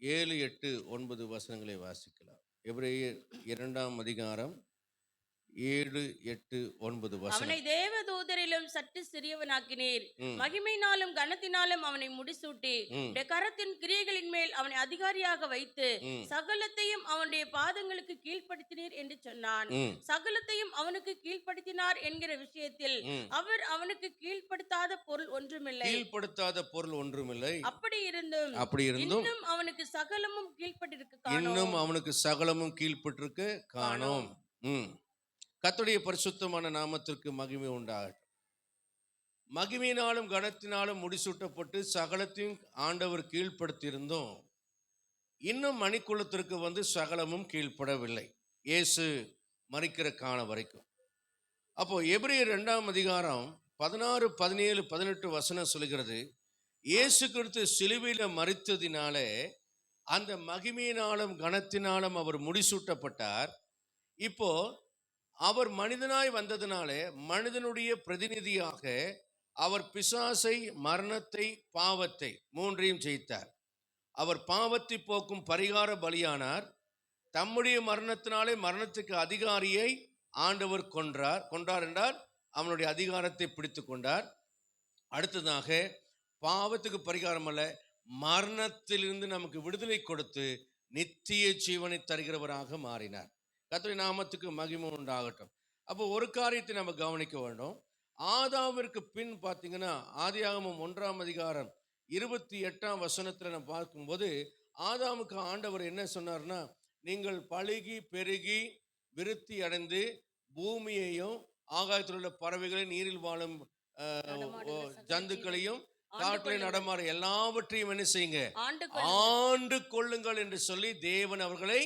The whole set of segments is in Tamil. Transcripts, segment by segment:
7, 8, 9 வசனங்களை வாசிக்கலாம். எபிரேயர் 2ஆம் அதிகாரம் 7, 8, 9 அவனை வசனம். தேவதூதரிலும் சற்று சிறியவனாக்கினீர், ம், மகிமையினாலும் கனத்தினாலும் அவனை முடிசூட்டி ம், உடைய கரத்தின் கிரியைகளின் மேல் அவனை அதிகாரியாக வைத்து ம், சகலத்தையும் அவனுடைய பாதங்களுக்கு கீழ்ப்படுத்தினீர் என்று சொன்னான். ம், சகலத்தையும் அவனுக்கு கீழ்ப்படுத்தினார் என்கிற விஷயத்தில் ம். அவர் அவனுக்கு கீழ்ப்படுத்தாத பொருள் ஒன்றுமில்லை. கீழ்ப்படுத்தாத பொருள் ஒன்றுமில்லை. அப்படி இருந்தும் இன்னும் அவனுக்கு சகலமும் கீழ்ப்பட்டிருக்கு காணோம். இன்னும் அவனுக்கு சகலமும் கீழ்ப்பட்டிருக்கு காணோம். கர்த்தருடைய பரிசுத்தமான நாமத்திற்கு மகிமை உண்டாகட்டும். மகிமையினாலும் கனத்தினாலும் முடிசூட்டப்பட்டு சகலத்தையும் ஆண்டவர் கீழ்ப்படுத்தியிருந்தோம். இன்னும் மணிக்குளத்திற்கு சகலமும் கீழ்ப்படவில்லை, இயேசு மரிக்கிற கால வரைக்கும். அப்போ எபிரேயர் 2ஆம் அதிகாரம் 16, 17, 18 வசனம் சொல்கிறது, இயேசு கிறிஸ்து சிலுவையில மரித்ததினாலே அந்த மகிமையினாலும் கனத்தினாலும் அவர் முடிசூட்டப்பட்டார். இப்போ அவர் மனிதனாய் வந்ததினாலே மனிதனுடைய பிரதிநிதியாக அவர் பிசாசை, மரணத்தை, பாவத்தை மூன்றையும் ஜெயித்தார். அவர் பாவத்தை போக்கும் பரிகார பலியானார். தம்முடைய மரணத்தினாலே மரணத்துக்கு அதிகாரியை ஆண்டவர் கொன்றார் என்றால் அவனுடைய அதிகாரத்தை பிடித்து கொண்டார். அடுத்ததாக பாவத்துக்கு பரிகாரம் அல்ல, மரணத்திலிருந்து நமக்கு விடுதலை கொடுத்து நித்திய ஜீவனை தருகிறவராக மாறினார். கர்த்தருடைய நாமத்துக்கு மகிமை உண்டாகட்டும். அப்போ ஒரு காரியத்தை நம்ம கவனிக்க வேண்டும். ஆதாமிற்கு பின் பார்த்தீங்கன்னா ஆதியாகமம் 1ஆம் அதிகாரம் 28ஆம் வசனத்தில் நம்ம பார்க்கும்போது ஆதாமுக்கு ஆண்டவர் என்ன சொன்னார்னா, நீங்கள் பலுகி பெருகி விருத்தி அடைந்து பூமியையும் ஆகாயத்தில் உள்ள பறவைகளை, நீரில் வாழும் ஜந்துக்களையும் காட்டிலே நடமாற எல்லாவற்றையும் என்ன செய்யுங்க, ஆண்டு கொள்ளுங்கள் என்று சொல்லி தேவன் அவர்களை.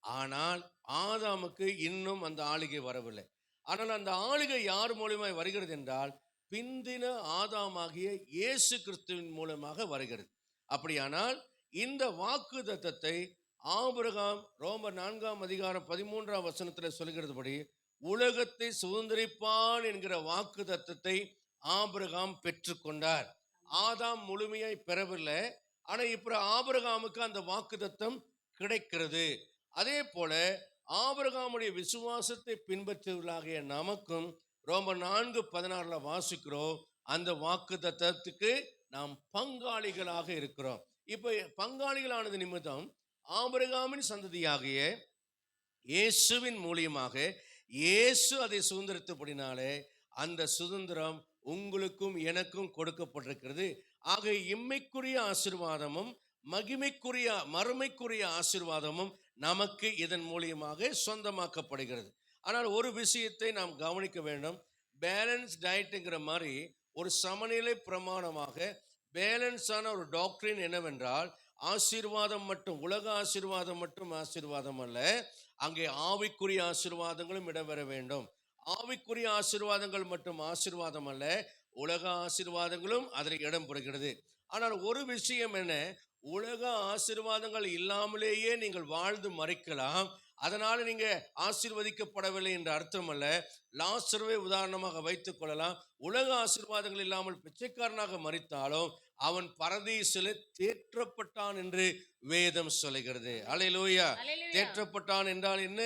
ஆனால் ஆதாமுக்கு இன்னும் அந்த ஆளுகை வரவில்லை. ஆனால் அந்த ஆளுகை யார் மூலமாய் வருகிறது என்றால் பிந்தின ஆதாமாகிய இயேசு கிறிஸ்துவின் மூலமாக வருகிறது. அப்படியானால் இந்த வாக்கு தத்தத்தை ஆபிரகாம் ரோமர் 4ஆம் அதிகாரம் 13ஆம் வசனத்தில் சொல்கிறதுபடி உலகத்தை சுதந்திரிப்பான் என்கிற வாக்கு தத்தத்தை ஆபிரகாம் பெற்றுக்கொண்டார். ஆதாம் முழுமையாய் பெறவில்லை, ஆனா இப்ப ஆபிரகாமுக்கு அந்த வாக்கு தத்தம் கிடைக்கிறது. அதே போல ஆபிரகாமுடைய விசுவாசத்தை பின்பற்றுவர்களாகிய நமக்கும் ரோமர் 4:16 வாசிக்கிறோம், அந்த வாக்கு தத்தத்துக்கு நாம் பங்காளிகளாக இருக்கிறோம். இப்ப பங்காளிகளானது நிமித்தம் ஆபிரகாமின் சந்ததியாகிய இயேசுவின் மூலியமாக இயேசு அதை சுதந்திரத்தபடினாலே அந்த சுதந்திரம் உங்களுக்கும் எனக்கும் கொடுக்கப்பட்டிருக்கிறது. ஆக இம்மைக்குரிய ஆசீர்வாதமும் மகிமைக்குரிய மறுமைக்குரிய ஆசீர்வாதமும் நமக்கு இதன் மூலியமாக சொந்தமாக்கப்படுகிறது. ஆனால் ஒரு விஷயத்தை நாம் கவனிக்க வேண்டும். பேலன்ஸ் டயட்டுங்கிற மாதிரி ஒரு சமநிலை பிரமாணமாக பேலன்ஸான ஒரு டாக்டரின் என்னவென்றால், ஆசீர்வாதம் மட்டும், உலக ஆசீர்வாதம் மட்டும் ஆசீர்வாதம் அல்ல, அங்கே ஆவிக்குரிய ஆசீர்வாதங்களும் இடம்பெற வேண்டும். ஆவிக்குரிய ஆசீர்வாதங்கள் மட்டும் ஆசீர்வாதம் அல்ல, உலக ஆசீர்வாதங்களும் அதில் இடம் பெறுகிறது. ஆனால் ஒரு விஷயம் என்ன, உலக ஆசீர்வாதங்கள் இல்லாமலேயே நீங்கள் வாழ்ந்து மறிக்கலாம், அதனால நீங்க ஆசீர்வதிக்கப்படவில்லை என்ற அர்த்தம் அல்ல. லாசருவை உதாரணமாக வைத்துக் கொள்ளலாம். உலக ஆசீர்வாதங்கள் இல்லாமல் பிச்சைக்காரனாக மரித்தாலும் அவன் பரதீசிலே தேற்றப்பட்டான் என்று வேதம் சொல்லுகிறது. அல்லேலூயா. தேற்றப்பட்டான் என்றால் என்ன?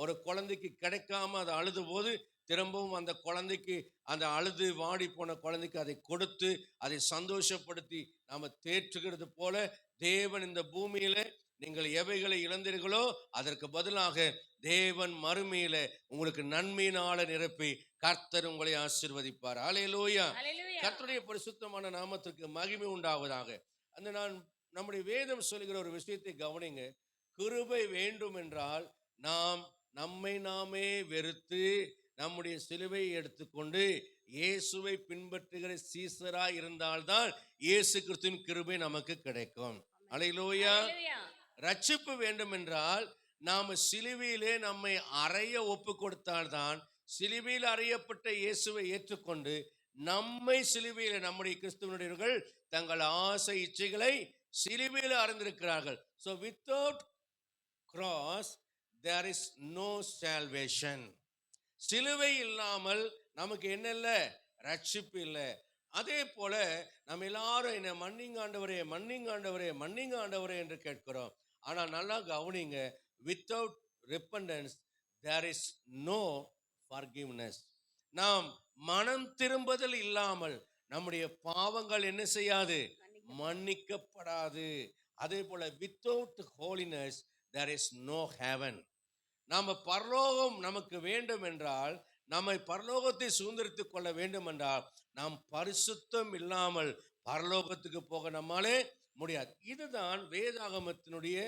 ஒரு குழந்தைக்கு கிடைக்காம அதை அழுது போது திரும்பவும் அந்த குழந்தைக்கு, அந்த அழுது வாடி போன குழந்தைக்கு அதை கொடுத்து அதை சந்தோஷப்படுத்தி நாம தேற்றுகிறது போல தேவன் இந்த பூமியில நீங்கள் எவைகளை இழந்தீர்களோ அதற்கு பதிலாக தேவன் மறுமையில உங்களுக்கு நன்மையினால நிரப்பி கர்த்தர் உங்களை ஆசீர்வதிப்பார். அல்லேலூயா. கர்த்தருடைய பரிசுத்தமான நாமத்திற்கு மகிமை உண்டாவதாக. அந்த நம்முடைய வேதம் சொல்லுகிற ஒரு விஷயத்தை கவனிங்க. கிருபை வேண்டும் என்றால் நாம் நம்மை நாமே வெறுத்து நம்முடைய சிலுவையை எடுத்துக்கொண்டு இயேசுவை பின்பற்றுகிற சீசராய் இருந்தால்தான் இயேசு கிறிஸ்துவின் கிருபை நமக்கு கிடைக்கும். அல்லேலூயா. ரட்சிப்பு வேண்டும் என்றால் நாம் சிலுவையிலே நம்மை அறைய ஒப்பு கொடுத்தால்தான், சிலுவையில் அறையப்பட்ட இயேசுவை ஏற்றுக்கொண்டு நம்மை சிலுவையில, நம்முடைய கிறிஸ்துவனுடையவர்கள் தங்கள் ஆசை இச்சைகளை சிலுவையில் அறைந்திருக்கிறார்கள். So without cross there is no salvation. சிலுவை இல்லாமல் நமக்கு என்ன இல்லை? ரட்சிப்பு இல்லை. அதே போல நம்ம எல்லாரும் என்ன மன்னிங்க ஆண்டவரே, மன்னிங்க ஆண்டவரே, மன்னிங்க ஆண்டவரே என்று கேட்கிறோம். ஆனால் நல்லா கவனிங்க, without repentance there is no forgiveness. நாம் மனம் திரும்புதல் இல்லாமல் நம்முடைய பாவங்கள் என்ன செய்யாது, மன்னிக்கப்படாது. அதே போல without holiness there is no heaven. நாம பரலோகம் நமக்கு வேண்டும் என்றால், நம்மை பரலோகத்தை சுதந்திரித்துக் கொள்ள வேண்டும் என்றால், நாம் பரிசுத்தம் இல்லாமல் பரலோகத்துக்கு போக நம்மாலே முடியாது. இதுதான் வேதாகமத்தினுடைய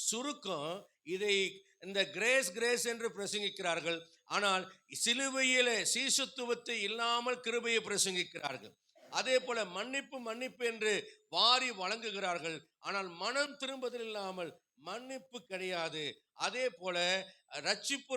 சுருக்கம். இதை இந்த கிரேஸ் என்று பிரசங்கிக்கிறார்கள். ஆனால் சிலுவையிலே சீசுத்துவத்தை இல்லாமல் கிருபையை பிரசங்கிக்கிறார்கள். அதே போல மன்னிப்பு என்று வாரி வழங்குகிறார்கள். ஆனால் மனம் திரும்புதல் இல்லாமல் மன்னிப்பு கிடையாது. அதே போல ரட்சிப்பு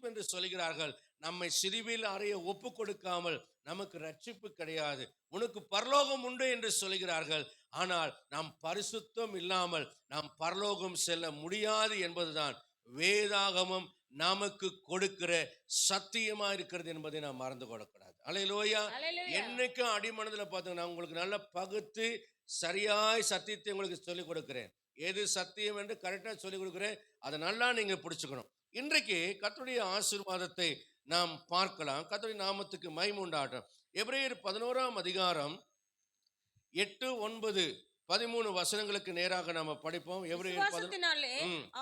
என்று சொல்கிறார்கள். நம்மை சிலுவையில் அறைய ஒப்பு கொடுக்காமல் நமக்கு ரட்சிப்பு கிடையாது. உனக்கு பரலோகம் உண்டு என்று சொல்கிறார்கள். ஆனால் நாம் பரிசுத்தம் இல்லாமல் நாம் பரலோகம் செல்ல முடியாது என்பதுதான் வேதாகமம் நமக்கு கொடுக்கிற சத்தியமா இருக்கிறது என்பதை நாம் மறந்து கொள்ளக்கூடாது. அல்லேலூயா. என்னைக்கும் அடிமனதில் பார்த்தீங்கன்னா உங்களுக்கு நல்லா பகுத்து சரியாய் சத்தியத்தை உங்களுக்கு சொல்லிக் கொடுக்கிறேன். எது சத்தியம் என்று கரெக்டா சொல்லிக் கொடுக்கிறேன். அதை நல்லா நீங்க பிடிச்சுக்கணும். இன்றைக்கு கர்த்தருடைய ஆசீர்வாதத்தை நாம் பார்க்கலாம். கர்த்தருடைய நாமத்துக்கு மகிமை உண்டாகட்டும். எபிரேயர் 11ஆம் அதிகாரம் 8, 9, 13 வசனங்களுக்கு நேராக நாம படிப்போம். விசுவாசத்தினாலே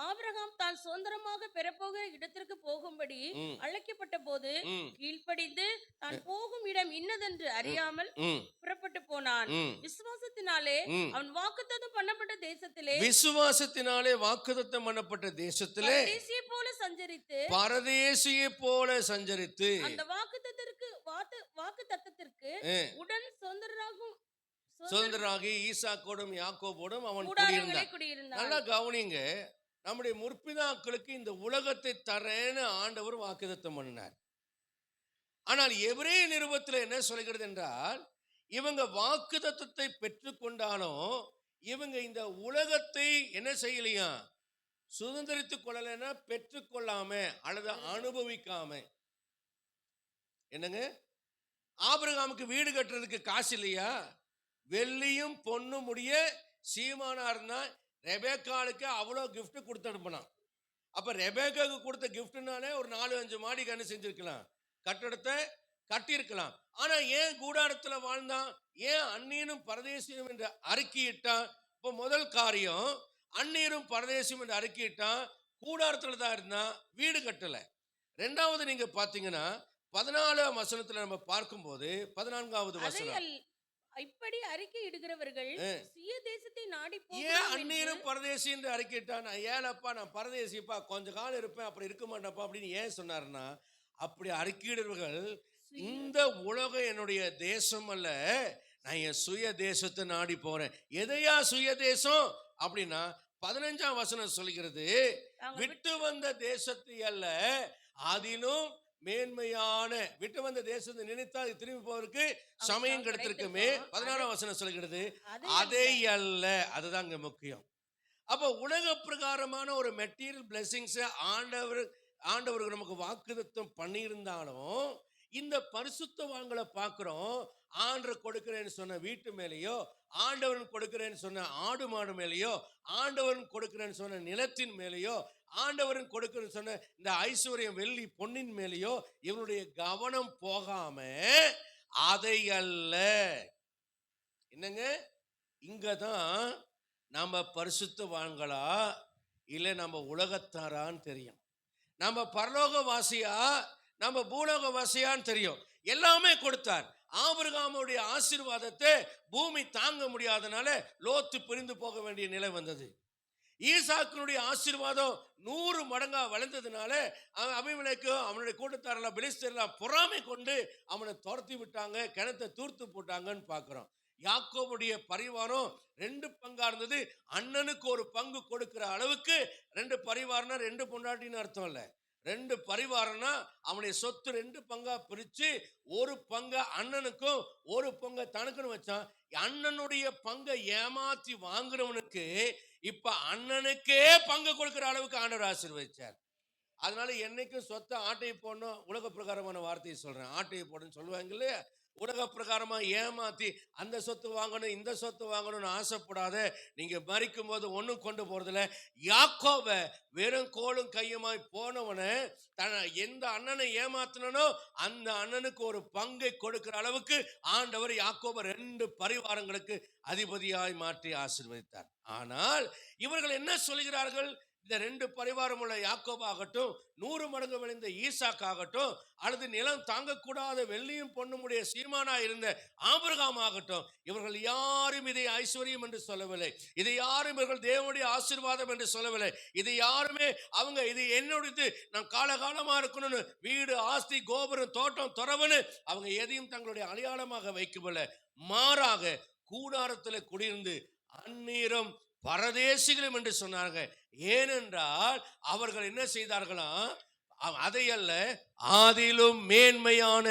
ஆபிரகாம் தான் சுதந்திரமாக பெறப்போகிற இடத்திற்கு போகும்படி அழைக்கப்பட்ட போது கீழ்ப்படிந்து தான் போகும் இடம் இன்னதென்று அறியாமல் புறப்பட்டு போனான். விசுவாசத்தினாலே அவன் வாக்குத்தத்தம் பண்ணப்பட்ட தேசத்திலே பரதேசியை போல சஞ்சரித்து அந்த வாக்குத்தத்தத்திற்கு உடன் சுதந்திரராகி ஈசாக்கோடும் யாக்கோபோடும் அவன் குடியிருந்தான். நல்லா கவனிங்க, நம்முடைய முற்பிதாக்களுக்கு இந்த உலகத்தை தரேன்னு ஆண்டவர் வாக்குத்தத்தம் பண்ணினார். ஆனால் எபிரேய நிருபத்தில் என்ன சொல்கிறது என்றால், இவங்க வாக்குத்தத்தத்தை பெற்றுக்கொண்டாலும் இவங்க இந்த உலகத்தை என்ன செய்யலையா, சுதந்திரித்துக் கொள்ளலைன்னா பெற்றுக்கொள்ளாம அல்லது அனுபவிக்காம. என்னங்க, ஆபிரகாமுக்கு வீடு கட்டுறதுக்கு காசு இல்லையா? வெள்ளியும் பொண்ணும் முடிய சீமானா இருந்தா ரெபேக்காளுக்கு அவ்வளோ கிஃப்ட் கொடுத்து அனுப்பினான். அப்ப ரெபேக்காவுக்கு கொடுத்த கிஃப்ட்னாலே ஒரு 4-5 மாடி கண்ணு செஞ்சிருக்கலாம், கட்டடத்தை கட்டியிருக்கலாம். ஆனா ஏன் கூடாரத்துல வாழ்ந்தான்? ஏன் அந்நியனும் பரதேசியும் என்று அறிக்கையிட்டான்? இப்போ முதல் காரியம், அந்நியரும் பரதேசியும் என்று அறிக்கையிட்டான், கூடாரத்துல தான் இருந்தான், வீடு கட்டல. ரெண்டாவது நீங்க பாத்தீங்கன்னா 14ஆம் வசனத்துல நம்ம பார்க்கும்போது 14வது வசனம், இப்படி அறிக்கை இடுகிறவர்கள் சுய தேசத்தை நாடி ஏன் அந்நியரும் பரதேசி என்று அறிக்கையிட்டான்? ஏலப்பா நான் பரதேசிப்பா, கொஞ்ச காலம் இருப்பேன் அப்புறம் இருக்க மாட்டேன்ப்பா அப்படின்னு ஏன் சொன்னார்னா, அப்படி அறிக்கையிடுறவர்கள் இந்த உலகம் என்னுடைய தேசம் அல்ல, நான் என் சுய தேசத்தை நாடி போறேன். எதையா சுய தேசம் அப்படின்னா 15ஆம் வசனம் சொல்கிறது, விட்டு வந்த தேசத்தை அல்ல, அதிலும் மேன்மையான விட்டு வந்த தேசத்தை நினைத்தால் திரும்பி போவதற்கு சமயம் கிடைத்திருக்குமே. 16ஆம் வசனம் சொல்கிறது, அதை அல்ல. அதுதான் இங்க முக்கியம். அப்ப உலக பிரகாரமான ஒரு மெட்டீரியல் பிளெஸிங்ஸ் ஆண்டவருக்கு நமக்கு வாக்குத்தத்தம் பண்ணியிருந்தாலும், இந்த பரிசுத்தவான்களை பார்க்கிறோம். ஆண்டவர் கொடுக்கிறேன்னு சொன்ன வீட்டு மேலேயோ, ஆண்டவன் கொடுக்கிறேன்னு சொன்ன ஆடு மாடு மேலேயோ, ஆண்டவன் கொடுக்கிறேன்னு சொன்ன நிலத்தின் மேலேயோ, ஆண்டவன் கொடுக்கிறேன்னு சொன்ன இந்த ஐஸ்வர்யம் வெள்ளி பொன்னின் மேலேயோ இவனுடைய கவனம் போகாம அதை அல்ல. என்னங்க, இங்கதான் நம்ம பரிசுத்தவான்களா இல்லை நம்ம உலகத்தாரான்னு தெரியும். நம்ம பரலோகவாசியா நம்ம பூலோகவாசியான்னு தெரியும். எல்லாமே கொடுத்தார். ஆபிரகாமுடைய ஆசீர்வாதத்தை பூமி தாங்க முடியாதனால லோத்து பிரிந்து போக வேண்டிய நிலை வந்தது. ஈசாக்கினுடைய ஆசீர்வாதம் 100 மடங்கா வளர்ந்ததுனால அபிமெலேக்கு அவனுடைய கூட்டத்தாரெல்லாம் பெலிஸ்தரெல்லாம் பொறாமை கொண்டு அவனை துரத்தி விட்டாங்க, கிணத்தை தூர்த்து போட்டாங்கன்னு பார்க்கிறோம். யாக்கோபுடைய பரிவாரம் 2 பங்கா இருந்தது. அண்ணனுக்கு ஒரு பங்கு கொடுக்கிற அளவுக்கு 2 பரிவாரம்னா 2 பொண்டாட்டின்னு அர்த்தம் இல்லை. 2 பரிவாரம்னா அவனுடைய சொத்து 2 பங்கா பிரிச்சு ஒரு பங்க அண்ணனுக்கும் ஒரு பங்க தனக்குன்னு வச்சான். அண்ணனுடைய பங்கை ஏமாத்தி வாங்குறவனுக்கு இப்ப அண்ணனுக்கே பங்கு கொடுக்கிற அளவுக்கு ஆண்டவர் ஆசீர்வதிச்சார். அதனால என்னைக்கும் சொத்தை ஆட்டையை போடணும், உலக பிரகாரமான வார்த்தையை சொல்றேன், ஆட்டையை போடணும்னு சொல்லுவாங்க இல்லையா? உலக பிரகாரமா ஏமாத்தி அந்த சொத்து வாங்கணும் இந்த சொத்து வாங்கணும்னு ஆசைப்படாத. நீங்க மரிக்கும் போது ஒண்ணும் கொண்டு போறதில்ல. யாக்கோப வெறும் கோலும் கையுமாய் போனவனை எந்த அண்ணனை ஏமாத்தினோ அந்த அண்ணனுக்கு ஒரு பங்கை கொடுக்கிற அளவுக்கு ஆண்டவர் யாக்கோப 2 பரிவாரங்களுக்கு அதிபதியாய் மாற்றி ஆசீர்வதித்தார். ஆனால் இவர்கள் என்ன சொல்கிறார்கள்? இந்த 2 பரிவாரம் உள்ள யாக்கோபாகட்டும், 100 மடங்கு விளைந்த ஈசாக்காகட்டும், அல்லது நிலம் தாங்கக்கூடாத வெள்ளியும் பொண்ணுமுடைய சீமானா இருந்த ஆபிரகாம் ஆகட்டும், இவர்கள் யாரும் இதை ஐஸ்வர்யம் என்று சொல்லவில்லை. இதை யாரும் இவர்கள் தேவனுடைய ஆசீர்வாதம் என்று சொல்லவில்லை. இதை யாருமே அவங்க இது என்னுடையது, நான் காலகாலமா இருக்கணும்னு வீடு, ஆஸ்தி, கோபுரம், தோட்டம், துறவுன்னு அவங்க எதையும் தங்களுடைய அடையாளமாக வைக்கவில்லை. மாறாக கூடாரத்தில் குடியிருந்து அந்நீரம் பரதேசிகளும் என்று சொன்னார்கள். ஏனென்றால் அவர்கள் என்ன செய்தார்களாம்? அதையல்ல, ஆதிலும் மேன்மையான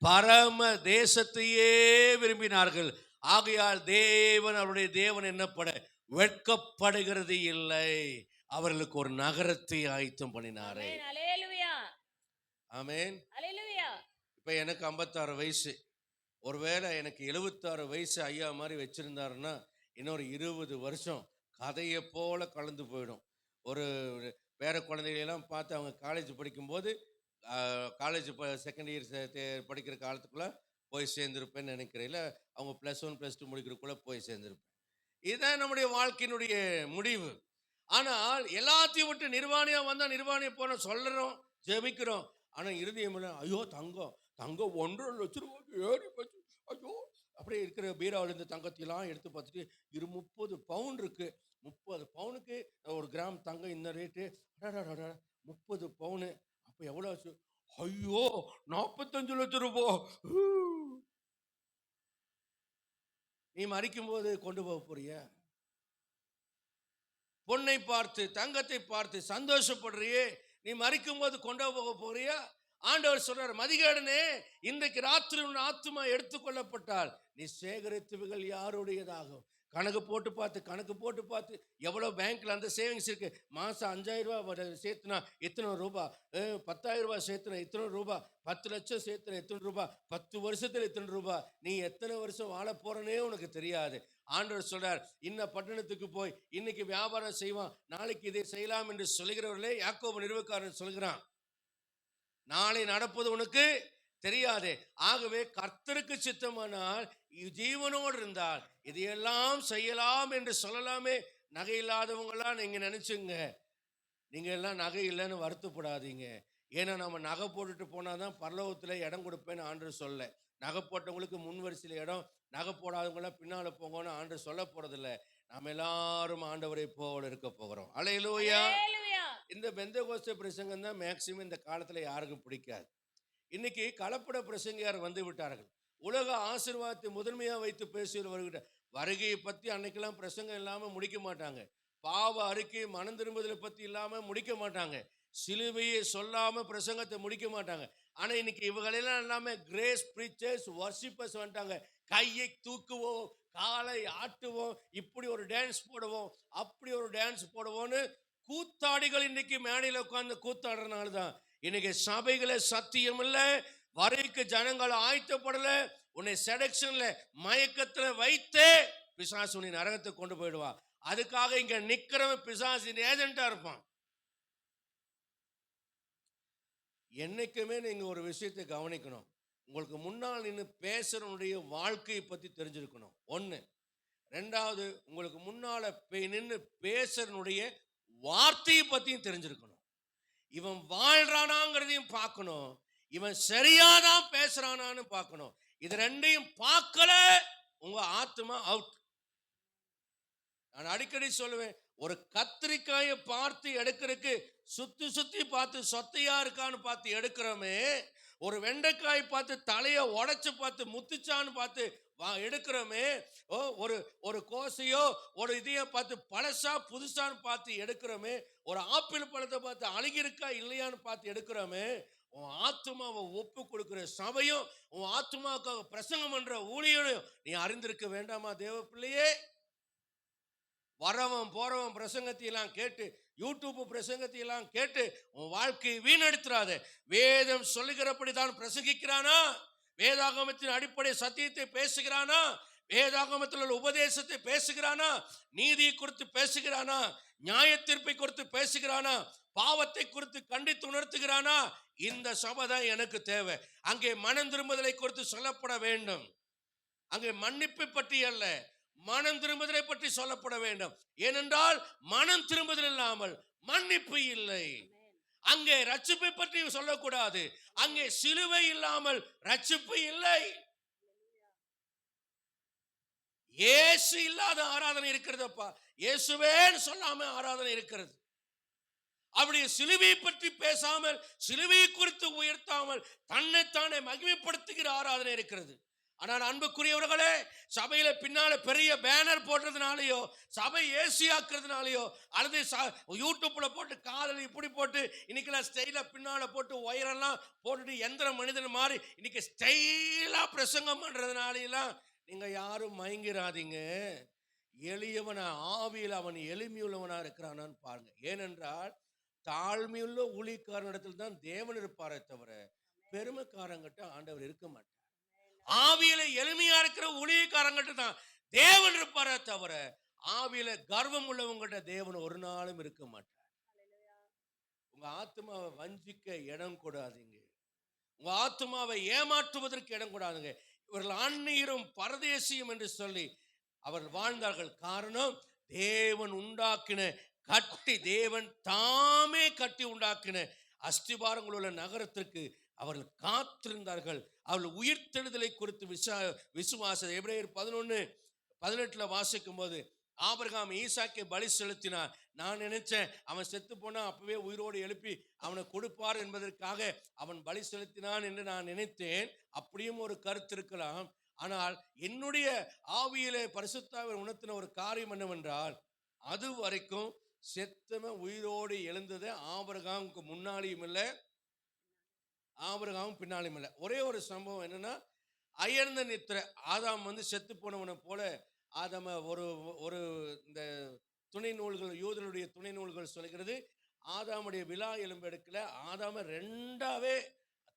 பரம தேசத்தையே விரும்பினார்கள். ஆகையால் தேவன் அவருடைய தேவன் என்னப்பட வெட்கப்படுகிறது இல்லை. அவர்களுக்கு ஒரு நகரத்தை ஆயத்தம் பண்ணினாரே. ஆமென். இப்ப எனக்கு 56 வயசு. ஒருவேளை எனக்கு 76 வயசு ஐயா மாதிரி வச்சிருந்தாருன்னா இன்னொரு 20 வருஷம் கதையை போல கலந்து போயிடும். ஒரு பேர குழந்தைகளெல்லாம் பார்த்து அவங்க காலேஜ் படிக்கும்போது காலேஜ் செகண்ட் இயர் படிக்கிற காலத்துக்குள்ளே போய் சேர்ந்துருப்பேன்னு நினைக்கிறேன். இல்லை அவங்க +1 +2 முடிக்கிறதுக்குள்ளே போய் சேர்ந்துருப்பேன். இதுதான் நம்முடைய வாழ்க்கையினுடைய முடிவு. ஆனால் எல்லாத்தையும் விட்டு நிர்வாணியாக வந்தால் நிர்வாணியை போன சொல்கிறோம், ஜெபிக்கிறோம். ஆனால் இறுதியம் ஐயோ தங்கம் 1.5 லட்சம் ரூபாய்க்கு ஏறி போச்சு, ஐயோ அப்படியே இருக்கிற பீராவிலேருந்து தங்கத்தையெல்லாம் எடுத்து பார்த்துட்டு 30 பவுன் இருக்கு. 30 பவுனுக்கு 1 கிராம் தங்கம் இந்த ரேட்டு, 30 பவுனு அப்போ எவ்வளோ ஆச்சு? ஐயோ 45 லட்சம் ரூபா. நீ மறிக்கும் போது கொண்டு போக போறிய? பொண்ணை பார்த்து தங்கத்தை பார்த்து சந்தோஷப்படுறியே, நீ மறிக்கும் போது கொண்டு போக போறியா? ஆண்டவர் சொல்றார், மதிகேடனே, இன்றைக்கு ராத்திரி உன் ஆத்துமா எடுத்துக்கொள்ளப்பட்டால் நீ சேகரித்தவைகள் யாருடையதாகும்? கணக்கு போட்டு பார்த்து எவ்வளோ பேங்க்ல அந்த சேவிங்ஸ் இருக்கு. மாசம் 5000 ரூபாய் சேர்த்துனா எத்தனை ரூபாய், 10,000 ரூபாய் சேர்த்துனா எத்தனை ரூபாய், 10 லட்சம் சேர்த்துனா எத்தனை ரூபாய், 10 வருஷத்துல எத்தனை ரூபாய், நீ எத்தனை வருஷம் வாழ போறனே உனக்கு தெரியாது. ஆண்டவர் சொல்றார், இன்ன பட்டணத்துக்கு போய் இன்னைக்கு வியாபாரம் செய்வான், நாளைக்கு இதை செய்யலாம் என்று சொல்கிறவர்களே. யாக்கோபு நிறுவக்காரன் சொல்கிறான், நாளை நடப்பது உனக்கு தெரியாது. ஆகவே கர்த்தருக்கு சித்தமானால் ஜீவனோடு இருந்தால் இதையெல்லாம் செய்யலாம் என்று சொல்லலாமே. நகை இல்லாதவங்களாம் நீங்க நினைச்சுங்க, நீங்க எல்லாம் நகை இல்லைன்னு வருத்தப்படாதீங்க. ஏன்னா நம்ம நகை போட்டுட்டு போனாதான் பரலோகத்துல இடம் கொடுப்பேன்னு ஆண்டவர் சொல்ல. நகை போட்டவங்களுக்கு முன் வரிசையில் இடம், நகை போடாதவங்களாம் பின்னால போங்கன்னு ஆண்டவர் சொல்ல போறதில்ல. நாம் எல்லாரும் ஆண்டவரை போல இருக்க போகிறோம். அல்லேலூயா. இந்த பெந்தகோஸ்தே பிரசங்கம் தான் மேக்சிமம் இந்த காலத்துல யாருக்கும் பிடிக்காது. இன்னைக்கு கலப்பட பிரசங்கியார் வந்து விட்டார்கள். உலக ஆசீர்வாதத்தை முதன்மையா வைத்து பேசுகிற வருகையை பத்தி அன்னைக்கெல்லாம் பிரசங்கம் இல்லாம முடிக்க மாட்டாங்க. பாவ அறிக்கை மனம் திரும்புதலை பத்தி இல்லாம முடிக்க மாட்டாங்க. சிலுவையை சொல்லாம பிரசங்கத்தை முடிக்க மாட்டாங்க. ஆனா இன்னைக்கு இவங்களெல்லாம் எல்லாமே கிரேஸ் பிரீச்சர்ஸ், வர்ஷிப்பர்ஸ் வந்துட்டாங்க. கையை தூக்குவோம், காலை ஆட்டுவோம், இப்படி ஒரு டான்ஸ் போடுவோம், அப்படி ஒரு டான்ஸ் போடுவோம்னு கூத்தாடிகள் இன்னைக்கு மேடையில் உட்கார்ந்து கூத்தாடுறதுனால தான் இன்னைக்கு சபைகளை சத்தியம் இல்லை, வரைக்கு ஜனங்கள் ஆயத்தப்படல. உன்னை செடக்ஷன்ல மயக்கத்துல வைத்தே பிசாசு உன்னை நரகத்தை கொண்டு போயிடுவா. அதுக்காக இங்க நிக்கிறவன் பிசாசின் ஏஜென்டா இருப்பான். என்னைக்குமே நீங்க ஒரு விஷயத்தை கவனிக்கணும். உங்களுக்கு முன்னால் நின்று பேசுறவனுடைய வாழ்க்கையை பத்தி தெரிஞ்சிருக்கணும். 1. 2வது, உங்களுக்கு முன்னால நின்று பேசுறனுடைய வார்த்தையை பத்தியும் தெரிஞ்சிருக்கணும். இவன் வாழ்றானாங்கிறதையும் பார்க்கணும், இவன் சரியாதான் பேசுறானான்னு பார்க்கணும். இது 2ஐயும் பார்க்கல உங்க ஆத்மா அவுட். நான் அடிக்கடி சொல்லுவேன், ஒரு கத்திரிக்காயை பார்த்து எடுக்கிறதுக்கு சுத்தி பார்த்து சொத்தையா இருக்கான்னு பார்த்து எடுக்கிறோமே, ஒரு வெண்டைக்காய் பார்த்து தலைய உடைச்சு பார்த்து முத்துச்சான்னு பார்த்து எடுக்கிறோமே, ஒரு கோசையோ ஒரு இதையோ பார்த்து பழசா புதுசான்னு பார்த்து எடுக்கிறோமே, ஒரு ஆப்பிள் பழத்தை பார்த்து அழுகிருக்கா இல்லையான்னு பார்த்து எடுக்கிறோமே, உன் ஆத்மாவை ஒப்பு கொடுக்கிற சபையும் உன் ஆத்மாவுக்காக பிரசங்கம் பண்ற ஊழியரையும் நீ அறிந்திருக்க வேண்டாமா தேவ பிள்ளையே? வரவன் போறவன் பிரசங்கத்தையெல்லாம் கேட்டு, யூடியூப் பிரசங்கத்தையெல்லாம் கேட்டு உன் வாழ்க்கையை வீணெடுத்துறாத. வேதம் சொல்லுகிறபடி தான் பிரசங்கிக்கிறானா? வேதாகமத்தின் அடிப்படை சத்தியத்தை பேசுகிறானா? வேதாகமத்தில் உள்ள உபதேசத்தை பேசுகிறானா? நீதியை குறித்து பேசுகிறானா? நியாய தீர்ப்பை குறித்து பேசுகிறானா? பாவத்தை குறித்து கண்டித்து உணர்த்துகிறானா? இந்த சபை தான் எனக்கு தேவை. அங்கே மனம் திரும்புதலை குறித்து சொல்லப்பட வேண்டும். அங்கே மன்னிப்பை பற்றி அல்ல, மனம் திரும்புதலை பற்றி சொல்லப்பட வேண்டும். ஏனென்றால் மனம் திரும்புதல் இல்லாமல் மன்னிப்பு இல்லை. அங்கே ரட்சிப்பை பற்றி சொல்லக்கூடாது. அங்கே சிலுவை இல்லாமல் ரட்சிப்பு இல்லை. இயேசு இல்லாத ஆராதனை இருக்கிறதப்பா. இயேசுவேன்னு சொல்லாம ஆராதனை இருக்கிறது. அப்படி சிலுவையை பற்றி பேசாமல், சிலுவையை குறித்து உயர்த்தாமல் தன்னைத்தானே மகிமைப்படுத்துகிற ஆராதனை இருக்கிறது. ஆனால் அன்புக்குரியவர்களே, சபையில பின்னால பெரிய பேனர் போட்டதுனாலயோ, சபை ஏசியாக்குறதுனாலயோ, அல்லது யூடியூப்ல போட்டு காதல் இப்படி போட்டு இன்னைக்கெல்லாம் ஸ்டைலா பின்னால போட்டு ஒயரெல்லாம் போட்டுட்டு எந்திர மனிதன் மாதிரி இன்னைக்கு ஸ்டைலா பிரசங்கம் பண்றதுனாலாம் நீங்க யாரும் மயங்கிறாதீங்க. எளியவனா ஆவியில் அவன் எளிமையுள்ளவனா இருக்கிறானான்னு பாருங்க. ஏனென்றால் தாழ்மையுள்ள ஊழியக்காரனிடத்தில் தான் தேவன் இருப்பாரே தவிர பெருமைக்காரங்கிட்ட ஆண்டவர் இருக்க மாட்டார். ஆவியில எளிமையா இருக்கிற ஊழியக்காரங்கிட்ட தான் தேவன் இருப்பாரே தவிர ஆவியில கர்வம் உள்ளவங்கிட்ட தேவன் ஒரு நாளும் இருக்க மாட்டார். உங்க ஆத்மாவை வஞ்சிக்க இடம் கொடாதீங்க. உங்க ஆத்மாவை ஏமாற்றுவதற்கு இடம் கொடாதுங்க. இவர்கள் ஆன்மீகம் பரதேசியம் என்று சொல்லி அவர்கள் வாழ்ந்தார்கள். காரணம், தேவன் உண்டாக்கின கட்டி, தேவன் தாமே கட்டி உண்டாக்கின அஸ்திபாரங்கள் உள்ள நகரத்திற்கு அவர்கள் காத்திருந்தார்கள். அவர்கள் உயிர்த்தெழுதலை குறித்து விசுவாச எபிரேயர் 11:18 வாசிக்கும் போது, ஆபிரகாம் ஈசாக்கை பலி செலுத்தினார். நான் நினைச்சேன் அவன் செத்து போனா அப்பவே உயிரோடு எழுப்பி அவனை கொடுப்பார் என்பதற்காக அவன் பலி செலுத்தினான் என்று நான் நினைத்தேன். அப்படியும் ஒரு கருத்து இருக்கலாம். ஆனால் என்னுடைய ஆவியிலே பரிசுத்தாவின் உணர்த்தின ஒரு காரியம் என்னவென்றால், அது வரைக்கும் செத்தவன் உயிரோடு எழுந்தது ஆபிரகாமுக்கு முன்னாடியும் இல்லை, ஆபிரகாமும் பின்னாலும் இல்லை. ஒரே ஒரு சம்பவம் என்னன்னா, அயர்ந்த நித்திரை, ஆதாம் செத்து போனவனை போல ஆதாம ஒரு இந்த துணை நூல்கள், யூதனுடைய துணை நூல்கள் சொல்கிறது, ஆதாமுடைய விழா எலும்பு எடுக்கல, ஆதாம ரெண்டாவே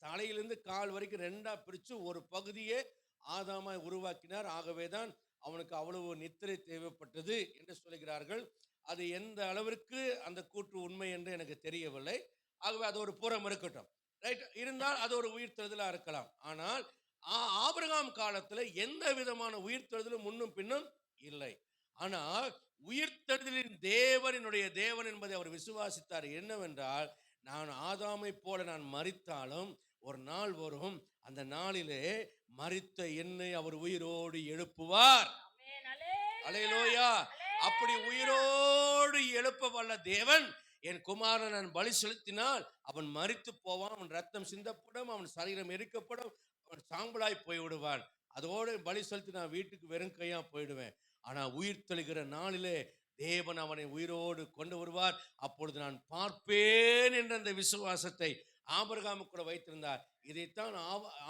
தலையிலிருந்து கால் வரைக்கும் ரெண்டா பிரிச்சு ஒரு பகுதியே ஆதாம உருவாக்கினார். ஆகவேதான் அவனுக்கு அவ்வளவு நித்திரை தேவைப்பட்டது என்று சொல்கிறார்கள். அது எந்த அளவிற்கு அந்த கூற்று உண்மை என்று எனக்கு தெரியவில்லை. ஆகவே அது ஒரு புறம் இருக்கட்டும், ரைட். இருந்தால் அது ஒரு உயிர்த்தெழுதலா இருக்கலாம். ஆனால் ஆபிரகாம் காலத்துல எந்த விதமான உயிர்த்தெழுதலும் முன்னும் பின்னும் இல்லை. ஆனால் உயிர்த்தெழுதலின் தேவன் என்னுடைய தேவன் என்பதை அவர் விசுவாசித்தார். என்னவென்றால், நான் ஆதாமை போல நான் மரித்தாலும் ஒரு நாள் வரும், அந்த நாளிலே மரித்த என்னை அவர் உயிரோடு எழுப்புவார். அல்லேலூயா. அப்படி உயிரோடு எழுப்ப வல்ல தேவன், என் குமாரன் நான் பலி செலுத்தினால் அவன் மரித்து போவான், அவன் ரத்தம் சிந்தப்படும், அவன் சரீரம் எரிக்கப்படும், அவன் சாம்பலாய் போய்விடுவான். அதோடு பலி செலுத்தி நான் வீட்டுக்கு வெறும் கையா போயிடுவேன். ஆனா உயிர் தெளிகிற நாளிலே தேவன் அவனை உயிரோடு கொண்டு வருவார். அப்பொழுது நான் பார்ப்பேன் என்ற அந்த விசுவாசத்தை ஆபிரகாமுக்கு கூட வைத்திருந்தார். இதைத்தான்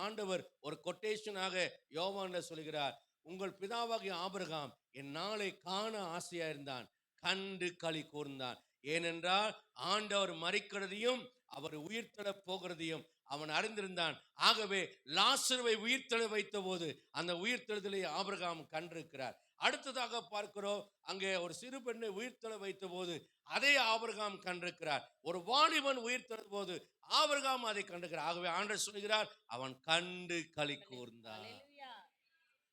ஆண்டவர் ஒரு கொட்டேஷனாக யோவான்ல சொல்கிறார். உங்கள் பிதாவாகிய ஆபிரகாம் என் நாளை காண ஆசையா இருந்தான், கண்டு களி கூர்ந்தான். ஏனென்றால் ஆண்டவர் மரிக்கிறதையும் அவர் உயிர்த்தெழ போகிறதையும் அவன் அறிந்திருந்தான். ஆகவே லாசருவை உயிர்த்தெழ வைத்த போது அந்த உயிர்த்தெழுதலை ஆபிரகாம் கண்டிருக்கிறார். அடுத்ததாக பார்க்கிறோம், அங்கே ஒரு சிறு பெண்ணை உயிர்த்தெழ வைத்த போது அதை ஆபிரகாம் கண்டிருக்கிறார். ஒரு வாலிபன் உயிர்த்தெழ போது ஆபிரகாம் அதை கண்டிருக்கிறார். ஆகவே ஆண்டவர் சொல்கிறார், அவன் கண்டு களி கூர்ந்தான்.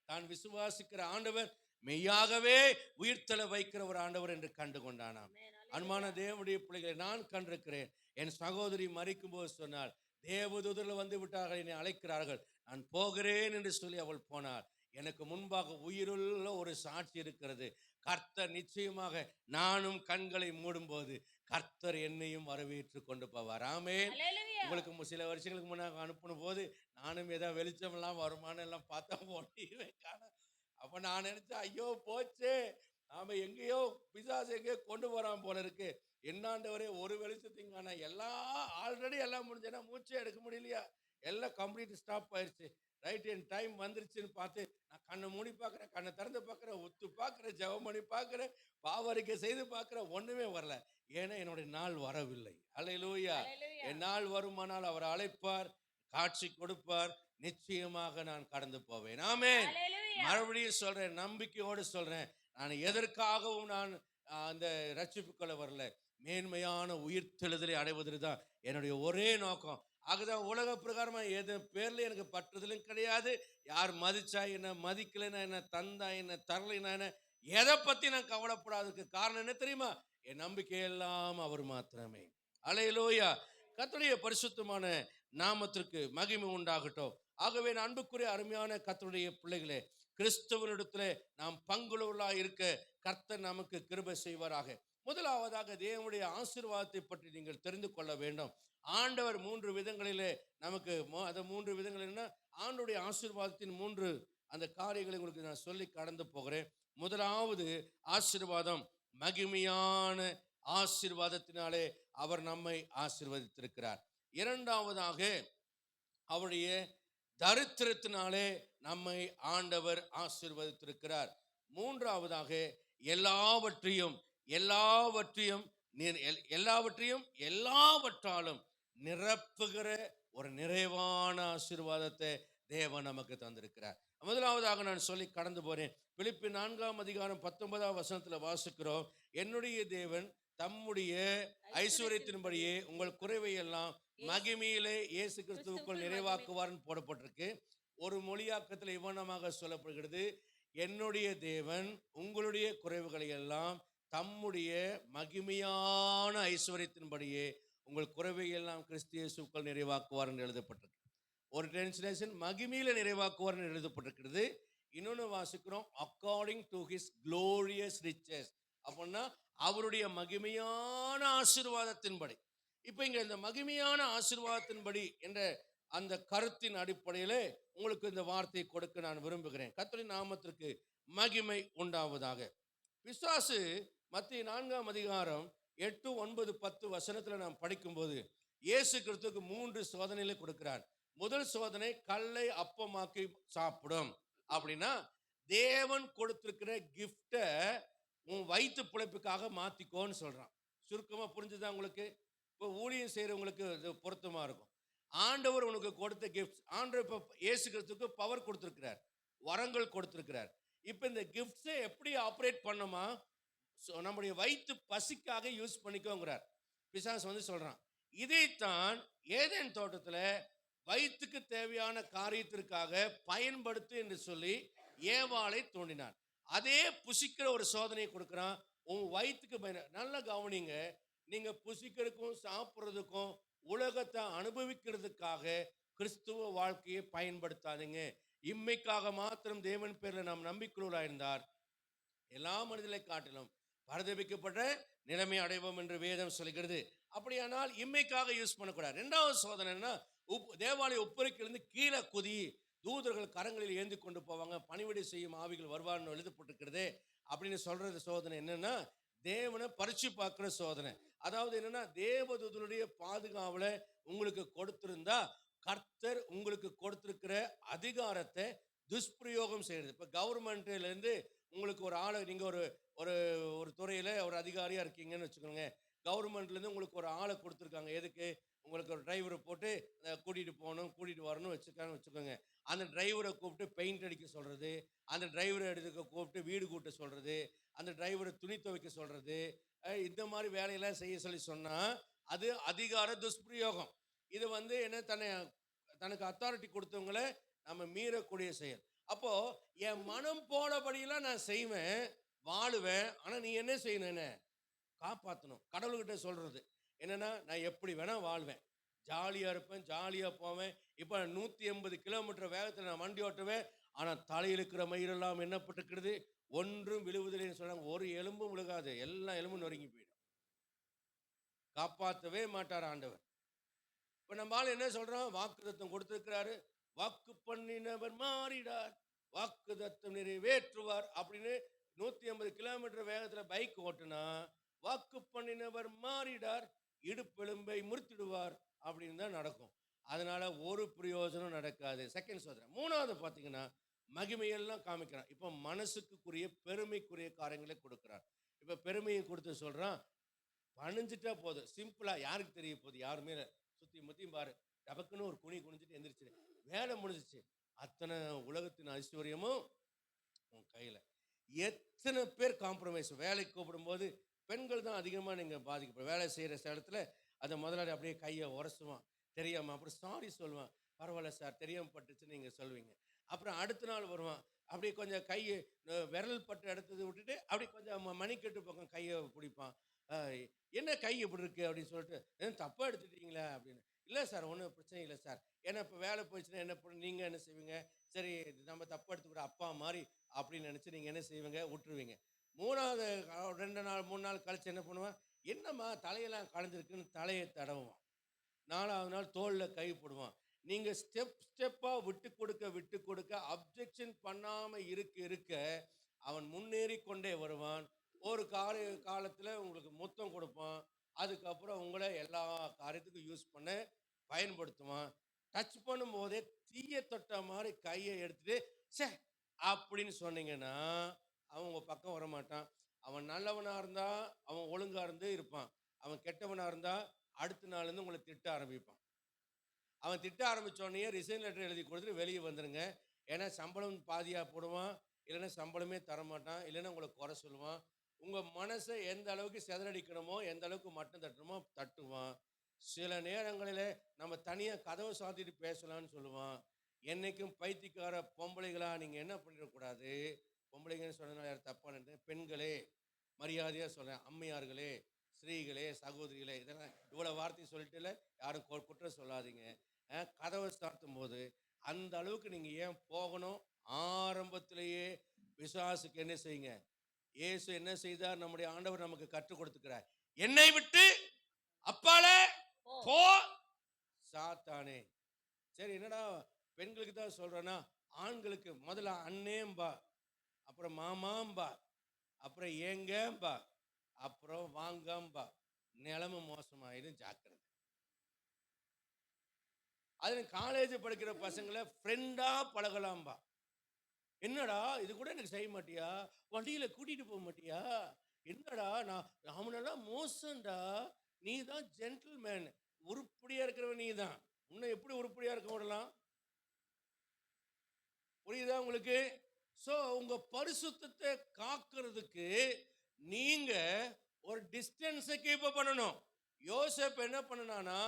தான் விசுவாசிக்கிற ஆண்டவர் மெய்யாகவே உயிர்த்தெழ வைக்கிற ஒரு ஆண்டவர் என்று கண்டு கொண்டானாம். அன்பான தேவனுடைய பிள்ளைகளை, நான் கண்டிருக்கிறேன். என் சகோதரி மரிக்கும் போது சொன்னார், தேவதூதர்கள் வந்து விட்டார்கள், என்னை அழைக்கிறார்கள், நான் போகிறேன் என்று சொல்லி அவள் போனார். எனக்கு முன்பாக உயிருள்ள ஒரு சாட்சி இருக்கிறது. கர்த்தர் நிச்சயமாக நானும் கண்களை மூடும் போது கர்த்தர் என்னையும் வரவேற்று கொண்டு போவார். ஆமென். உங்களுக்கு சில வருஷங்களுக்கு முன்னாக அனுப்பின போது நானும் ஏதாவது வெளிச்சம் எல்லாம் வருமானம் எல்லாம் பார்த்தா ஒன்றையுமே காண. அப்ப நான் நினைச்சேன், ஐயோ போச்சே, நாம எங்கேயோ பிசாசு எங்கேயோ கொண்டு போறான் போல இருக்கு. என்னாண்டவரே ஒரு வெளிச்சத்தையும் காண. எல்லாம் ஆல்ரெடி எல்லாம் முடிஞ்சேன்னா மூச்சே எடுக்க முடியலையா, எல்லாம் கம்ப்ளீட் ஸ்டாப் ஆயிடுச்சு. ரைட், என் டைம் வந்துருச்சுன்னு பார்த்து நான் கண்ணை மூடி பார்க்குறேன், கண்ணை திறந்து பார்க்குறேன், ஒத்து பார்க்குறேன், ஜெபம் பண்ணி பார்க்குறேன், பாவரிக்கை செய்து பார்க்குறேன், ஒன்றுமே வரல. ஏன்னா என்னுடைய நாள் வரவில்லை. அல்லேலூயா. என் நாள் வருமானால் அவர் அழைப்பார், காட்சி கொடுப்பார், நிச்சயமாக நான் கடந்து போவேன். ஆமென். ஹalleluya. மறுபடியும் சொல்றேன், நம்பிக்கையோடு சொல்றேன், நான் எதற்காகவும் நான் அந்த ரட்சிப்புக்குள்ள வரல. மேன்மையான உயிர்த்தெழுதலை அடைவதற்கு தான் என்னுடைய ஒரே நோக்கம். ஆகதான் உலக பிரகாரமா எது பேர்ல எனக்கு பற்றுதலும் கிடையாது. யார் மதிச்சா என்ன, மதிக்கலைன்னா என்ன, தந்தா என்ன, தரலைன்னா என்ன, எதை பத்தி நான் கவலைப்படாததுக்கு காரணம் என்ன தெரியுமா? என் நம்பிக்கை எல்லாம் அவர் மாத்திரமே. அல்லேலூயா. கர்த்தருடைய பரிசுத்தமான நாமத்திற்கு மகிமை உண்டாகட்டும். ஆகவே அன்புக்குரிய அருமையான கர்த்தருடைய பிள்ளைகளே, கிறிஸ்துவனிடத்திலே நாம் பங்குள்ளவர்களாக இருக்க கர்த்தர் நமக்கு கிருபை செய்வாராக. முதலாவதாக தேவனுடைய ஆசீர்வாதத்தை பற்றி நீங்கள் தெரிந்து கொள்ள வேண்டும். ஆண்டவர் 3 விதங்களிலே நமக்கு அந்த 3 விதங்கள் என்ன, ஆண்டவருடைய ஆசீர்வாதத்தின் 3 அந்த காரியங்களை உங்களுக்கு நான் சொல்லி கடந்து போகிறேன். முதலாவது ஆசீர்வாதம், மகிமையான ஆசீர்வாதத்தினாலே அவர் நம்மை ஆசீர்வதித்திருக்கிறார். இரண்டாவதாக அவருடைய தரித்திரத்தினாலே நம்மை ஆண்டவர் ஆசீர்வதித்திருக்கிறார். மூன்றாவதாக எல்லாவற்றையும் எல்லாவற்றையும் எல்லாவற்றாலும் நிரப்புகிற ஒரு நிறைவான ஆசீர்வாதத்தை தேவன் நமக்கு தந்திருக்கிறார். முதலாவதாக நான் சொல்லி கடந்து போறேன். பிலிப்பியர் 4:19 வாசிக்கிறோம், என்னுடைய தேவன் தம்முடைய ஐஸ்வர்யத்தின்படியே உங்கள் குறைவை எல்லாம் மகிமையிலே இயேசு கிறிஸ்துவுக்குள் நிறைவாக்குவார்னு போடப்பட்டிருக்கு. ஒரு மொழியாக்கத்தில் இவ்வனமாக சொல்லப்படுகிறது, என்னுடைய தேவன் உங்களுடைய குறைவுகளை எல்லாம் தம்முடைய மகிமையான ஐஸ்வர்யத்தின்படியே உங்கள் குறைவை எல்லாம் கிறிஸ்து இயேசுவுக்குள் நிறைவாக்குவார் என்று எழுதப்பட்டிருக்கு. ஒரு டிரான்ஸ்லேஷன் மகிமையில நிறைவாக்குவார் என்று எழுதப்பட்டிருக்கிறது. இன்னொன்று வாசிக்கிறோம், according to his glorious riches, அப்படின்னா அவருடைய மகிமையான ஆசீர்வாதத்தின்படி. இப்போ இங்க இந்த மகிமையான ஆசீர்வாதத்தின்படி என்ற அந்த கருத்தின் அடிப்படையில் உங்களுக்கு இந்த வார்த்தையை கொடுக்க நான் விரும்புகிறேன். கர்த்தரின் நாமத்திற்கு மகிமை உண்டாவதாக. பிசாசு மத்திய 4:8, 9, 10 நாம் படிக்கும்போது இயேசு கிறிஸ்துவுக்கு 3 சோதனைகளை கொடுக்கிறார். முதல் சோதனை, கல்லை அப்பமாக்கி சாப்பிடும். அப்படின்னா தேவன் கொடுத்திருக்கிற கிஃப்டை உன் வயிற்று பிழைப்புக்காக மாத்திக்கோன்னு சொல்றான். சுருக்கமா புரிஞ்சுதான் உங்களுக்கு? இப்போ ஊழியம் செய்யறவங்களுக்கு இது பொருத்தமா இருக்கும். ஆண்டவர் உனக்கு கொடுத்த கிஃப்ட், ஆண்டவர் இப்போ இயேசு கிறிஸ்துவுக்கு பவர் கொடுத்திருக்கிறார், வரங்கள் கொடுத்திருக்கிறார். இப்போ இந்த கிஃப்ட்ஸை எப்படி ஆப்ரேட் பண்ணுமா, நம்முடைய வயிற்று பசிக்காக யூஸ் பண்ணிக்கோங்கிறார். பிசாசு சொல்றான். இதைத்தான் ஏதேன் தோட்டத்தில் வயிற்றுக்கு தேவையான காரியத்திற்காக பயன்படுத்து என்று சொல்லி ஏவாளை தோண்டினான். அதே புசிக்கிற ஒரு சோதனையை கொடுக்குறான் உன் வயிற்றுக்கு. நல்ல கவனிங்க, நீங்க புசிக்கிறதுக்கும் சாப்பிட்றதுக்கும் உலகத்தை அனுபவிக்கிறதுக்காக கிறிஸ்துவ வாழ்க்கையை பயன்படுத்தாதீங்க. இம்மைக்காக மாத்திரம் தேவன் பேரில் நாம் நம்பிக்கையுள்ளவராக இருந்தார் எல்லா மனிதர்களை காட்டிலும் பரிதபிக்கப்பட்ட நிலைமை அடைவோம் என்று வேதம் சொல்கிறது. அப்படியானால் இம்மைக்காக யூஸ் பண்ணக்கூடாது. ரெண்டாவது சோதனைன்னா, தேவாலய உப்பரிக்கிலிருந்து கீழே குதி, தூதர்கள் கரங்களில் ஏந்தி கொண்டு போவாங்க, பணிவிடை செய்யும் ஆவிகள் வருவார்னு எழுதப்பட்டிருக்கிறது. அப்படின்னு சொல்றது சோதனை என்னன்னா, தேவனை பரிச்சு பார்க்கிற சோதனை. அதாவது என்னன்னா, தேவதூதனுடைய பாதுகாவலை உங்களுக்கு கொடுத்திருந்தா கர்த்தர் உங்களுக்கு கொடுத்திருக்கிற அதிகாரத்தை துஷ்பிரயோகம் செய்யறது. இப்போ கவர்மெண்ட்ல இருந்து உங்களுக்கு ஒரு ஆளை, நீங்க ஒரு ஒரு துறையில ஒரு அதிகாரியா இருக்கீங்கன்னு வச்சுக்கோங்க. கவர்மெண்ட்ல இருந்து உங்களுக்கு ஒரு ஆளை கொடுத்துருக்காங்க. எதுக்கு? உங்களுக்கு ஒரு டிரைவரை போட்டு கூட்டிட்டு போகணும், கூட்டிட்டு வரணும் வச்சுக்கோங்க. அந்த டிரைவரை கூப்பிட்டு பெயிண்ட் அடிக்க சொல்றது, அந்த டிரைவரை எடுக்க கூப்பிட்டு வீடு கூட்ட சொல்றது, அந்த டிரைவரை துணி துவைக்க சொல்றது, இந்த மாதிரி வேலையெல்லாம் செய்ய சொல்லி சொன்னா அது அதிகார துஷ்பிரயோகம். இது என்ன, தனக்கு அத்தாரிட்டி கொடுத்தவங்களை நம்ம மீறக்கூடிய செயல். அப்போ என் மனம் போனபடியெல்லாம் நான் செய்வேன், வாழுவேன். ஆனா நீ என்ன செய்யணும்? என்ன காப்பாற்றணும். கடவுள்கிட்ட சொல்றது என்னன்னா, நான் எப்படி வேணா வாழ்வேன், ஜாலியா இருப்பேன், ஜாலியா போவேன். இப்ப 180 கிலோமீட்டர் வேகத்தில் நான் வண்டி ஓட்டுவேன். ஆனா தலையில் இருக்கிற மயிரெல்லாம் என்னப்பட்டிருக்கிறது, ஒன்றும் விழுவதில்லைன்னு சொன்னாங்க. ஒரு எலும்பும் விழுகாது, எல்லா எலும்பும் நொறுங்கி போயிடும். காப்பாற்றவே மாட்டார் ஆண்டவர். இப்ப நம்ம ஆள் என்ன சொல்றோம்? வாக்குத்தத்தம் கொடுத்திருக்கிறாரு, வாக்கு பண்ணினவர் மாறிடார், வாக்குத்தத்தம் நிறைவேற்றுவார் அப்படின்னு 180 கிலோமீட்டர் வேகத்தில் பைக் ஓட்டுனா வாக்கு பண்ணினவர் மாறிடார், இடுப்பெலும்பை முறித்திடுவார் அப்படின்னு தான் நடக்கும். அதனால ஒரு பிரயோஜனம் நடக்காது. செகண்ட் சோதனை. மூணாவது பார்த்தீங்கன்னா, மகிமையெல்லாம் காமிக்கிறான். இப்போ மனசுக்குரிய பெருமைக்குரிய காரியங்களை கொடுக்குறான். இப்போ பெருமையை கொடுத்து சொல்றான், பணிஞ்சிட்டா போதும், சிம்பிளா. யாருக்கு தெரிய போகுது? யாருமே சுத்தி முத்தியும் பாரு, டபக்குன்னு ஒரு குனிஞ்சிட்டு எந்திரிச்சிரு, வேலை முடிஞ்சிச்சு. அத்தனை உலகத்தின் ஐஸ்வர்யமும் உன் கையில. எத்தனை பேர் காம்ப்ரமைஸ், வேலைக்கு கூப்பிடும்போது பெண்கள் தான் அதிகமாக நீங்கள் பாதிக்கப்படும். வேலை செய்கிற இடத்துல அந்த முதலாளி அப்படியே கையை உரசுவான் தெரியாமல், அப்புறம் சாரி சொல்லுவான், பரவாயில்ல சார் தெரியாமல் பட்டுச்சுன்னு நீங்கள் சொல்வீங்க. அப்புறம் அடுத்த நாள் வருவான், அப்படியே கொஞ்சம் கையை விரல் பட்டு எடுத்தது விட்டுட்டு அப்படி கொஞ்சம் மணிக்கட்டு பக்கம் கையை பிடிப்பான். என்ன கை இப்படி இருக்கு அப்படின்னு சொல்லிட்டு, தப்பாக எடுத்துட்டீங்களா அப்படின்னு. இல்லை சார் ஒன்றும் பிரச்சனை இல்லை சார், ஏன்னா இப்போ வேலை போயிடுச்சுன்னா என்ன பண்ண, நீங்கள் என்ன செய்வீங்க, சரி நம்ம தப்பு எடுத்துக்கூட அப்பா மாதிரி அப்படின்னு நினச்சி நீங்கள் என்ன செய்வீங்க, விட்டுருவீங்க. மூணாவது 2 நாள் 3 நாள் கழிச்சு என்ன பண்ணுவான், என்னம்மா தலையெல்லாம் கலந்துருக்குன்னு தலையை தடவுவான். 4வது நாள் தோளில் கை போடுவான். நீங்கள் ஸ்டெப்பாக விட்டு கொடுக்க அப்ஜெக்ஷன் பண்ணாமல் இருக்க அவன் முன்னேறி கொண்டே வருவான். ஒரு காலத்தில் உங்களுக்கு முத்தம் கொடுப்பான். அதுக்கப்புறம் உங்களை எல்லா காரியத்துக்கும் யூஸ் பண்ண பயன்படுத்துவான். டச் பண்ணும் போதே தீய தொட்ட மாதிரி கையை எடுத்துட்டு சே அப்படின்னு சொன்னீங்கன்னா அவன் உங்கள் பக்கம் வரமாட்டான். அவன் நல்லவனாக இருந்தால் அவன் ஒழுங்காக இருந்து இருப்பான். அவன் கெட்டவனாக இருந்தால் அடுத்த நாள்லேருந்து உங்களை திட்ட ஆரம்பிப்பான். அவன் திட்ட ஆரம்பித்தோடனே ரிசைன் லெட்டர் எழுதி கொடுத்துட்டு வெளியே வந்துடுங்க. ஏன்னா சம்பளம் பாதியாக போடுவான், இல்லைன்னா சம்பளமே தரமாட்டான், இல்லைன்னா உங்களை குறை சொல்லுவான். உங்கள் மனசை எந்த அளவுக்கு செதறடிக்கணுமோ, எந்த அளவுக்கு மட்டம் தட்டணுமோ தட்டுவான். சில நேரங்களில் நம்ம தனியாக கதவை சாத்திட்டு பேசலான்னு சொல்லுவான். என்றைக்கும் பைத்தியக்கார பொம்பளைகளாக நீங்கள் என்ன பண்ணிடக்கூடாது. பொம்பளைங்கன்னு சொன்னதுனால யார் தப்பாக நினைக்கிறேன், பெண்களே மரியாதையாக சொல்கிறேன், அம்மையார்களே, ஸ்ரீகளே, சகோதரிகளே, இதெல்லாம் இவ்வளோ வார்த்தையும் சொல்லிட்டு இல்லை, யாரும் குற்றம் சொல்லாதீங்க. கதவை சாத்தும் போது அந்த அளவுக்கு நீங்கள் ஏன் போகணும். ஆரம்பத்திலேயே விசுவாசுக்கு என்ன செய்யுங்க, இயேசு என்ன செய்தார், நம்முடைய ஆண்டவர் நமக்கு கற்றுக் கொடுத்துக்கிறார். என்னை விட்டு அப்பாலே போ சாத்தானே. சரி என்னடா பெண்களுக்கு தான் சொல்றேன்னா, ஆண்களுக்கு முதல்ல அண்ணேம்பா, அப்புறம் மாமாம்பா, அப்புறம் ஏங்கம்பா, அப்புறம் வாங்கம்பா. நிலைமை மோசமாயிடும், ஜாக்கிரதை. அது காலேஜ் படிக்கிற பசங்களை ஃப்ரெண்டா பழகலாம்பா. என்னடா இது கூட எனக்கு செய்ய மாட்டியா, வண்டியில கூட்டிட்டு போக மாட்டியா, என்னடா நான் அவனெல்லாம் மோசம்டா, நீ தான் ஜென்டில்மேன், உருப்படியா இருக்கிறவன் நீ தான், உன்னை எப்படி உருப்படியா இருக்க விடலாம். புரியுதா உங்களுக்கு? ஸோ உங்க பரிசுத்தத்தை காக்கிறதுக்கு நீங்க ஒரு டிஸ்டன்ஸை கீப் பண்ணணும். யோசேப்பு என்ன பண்ணனானா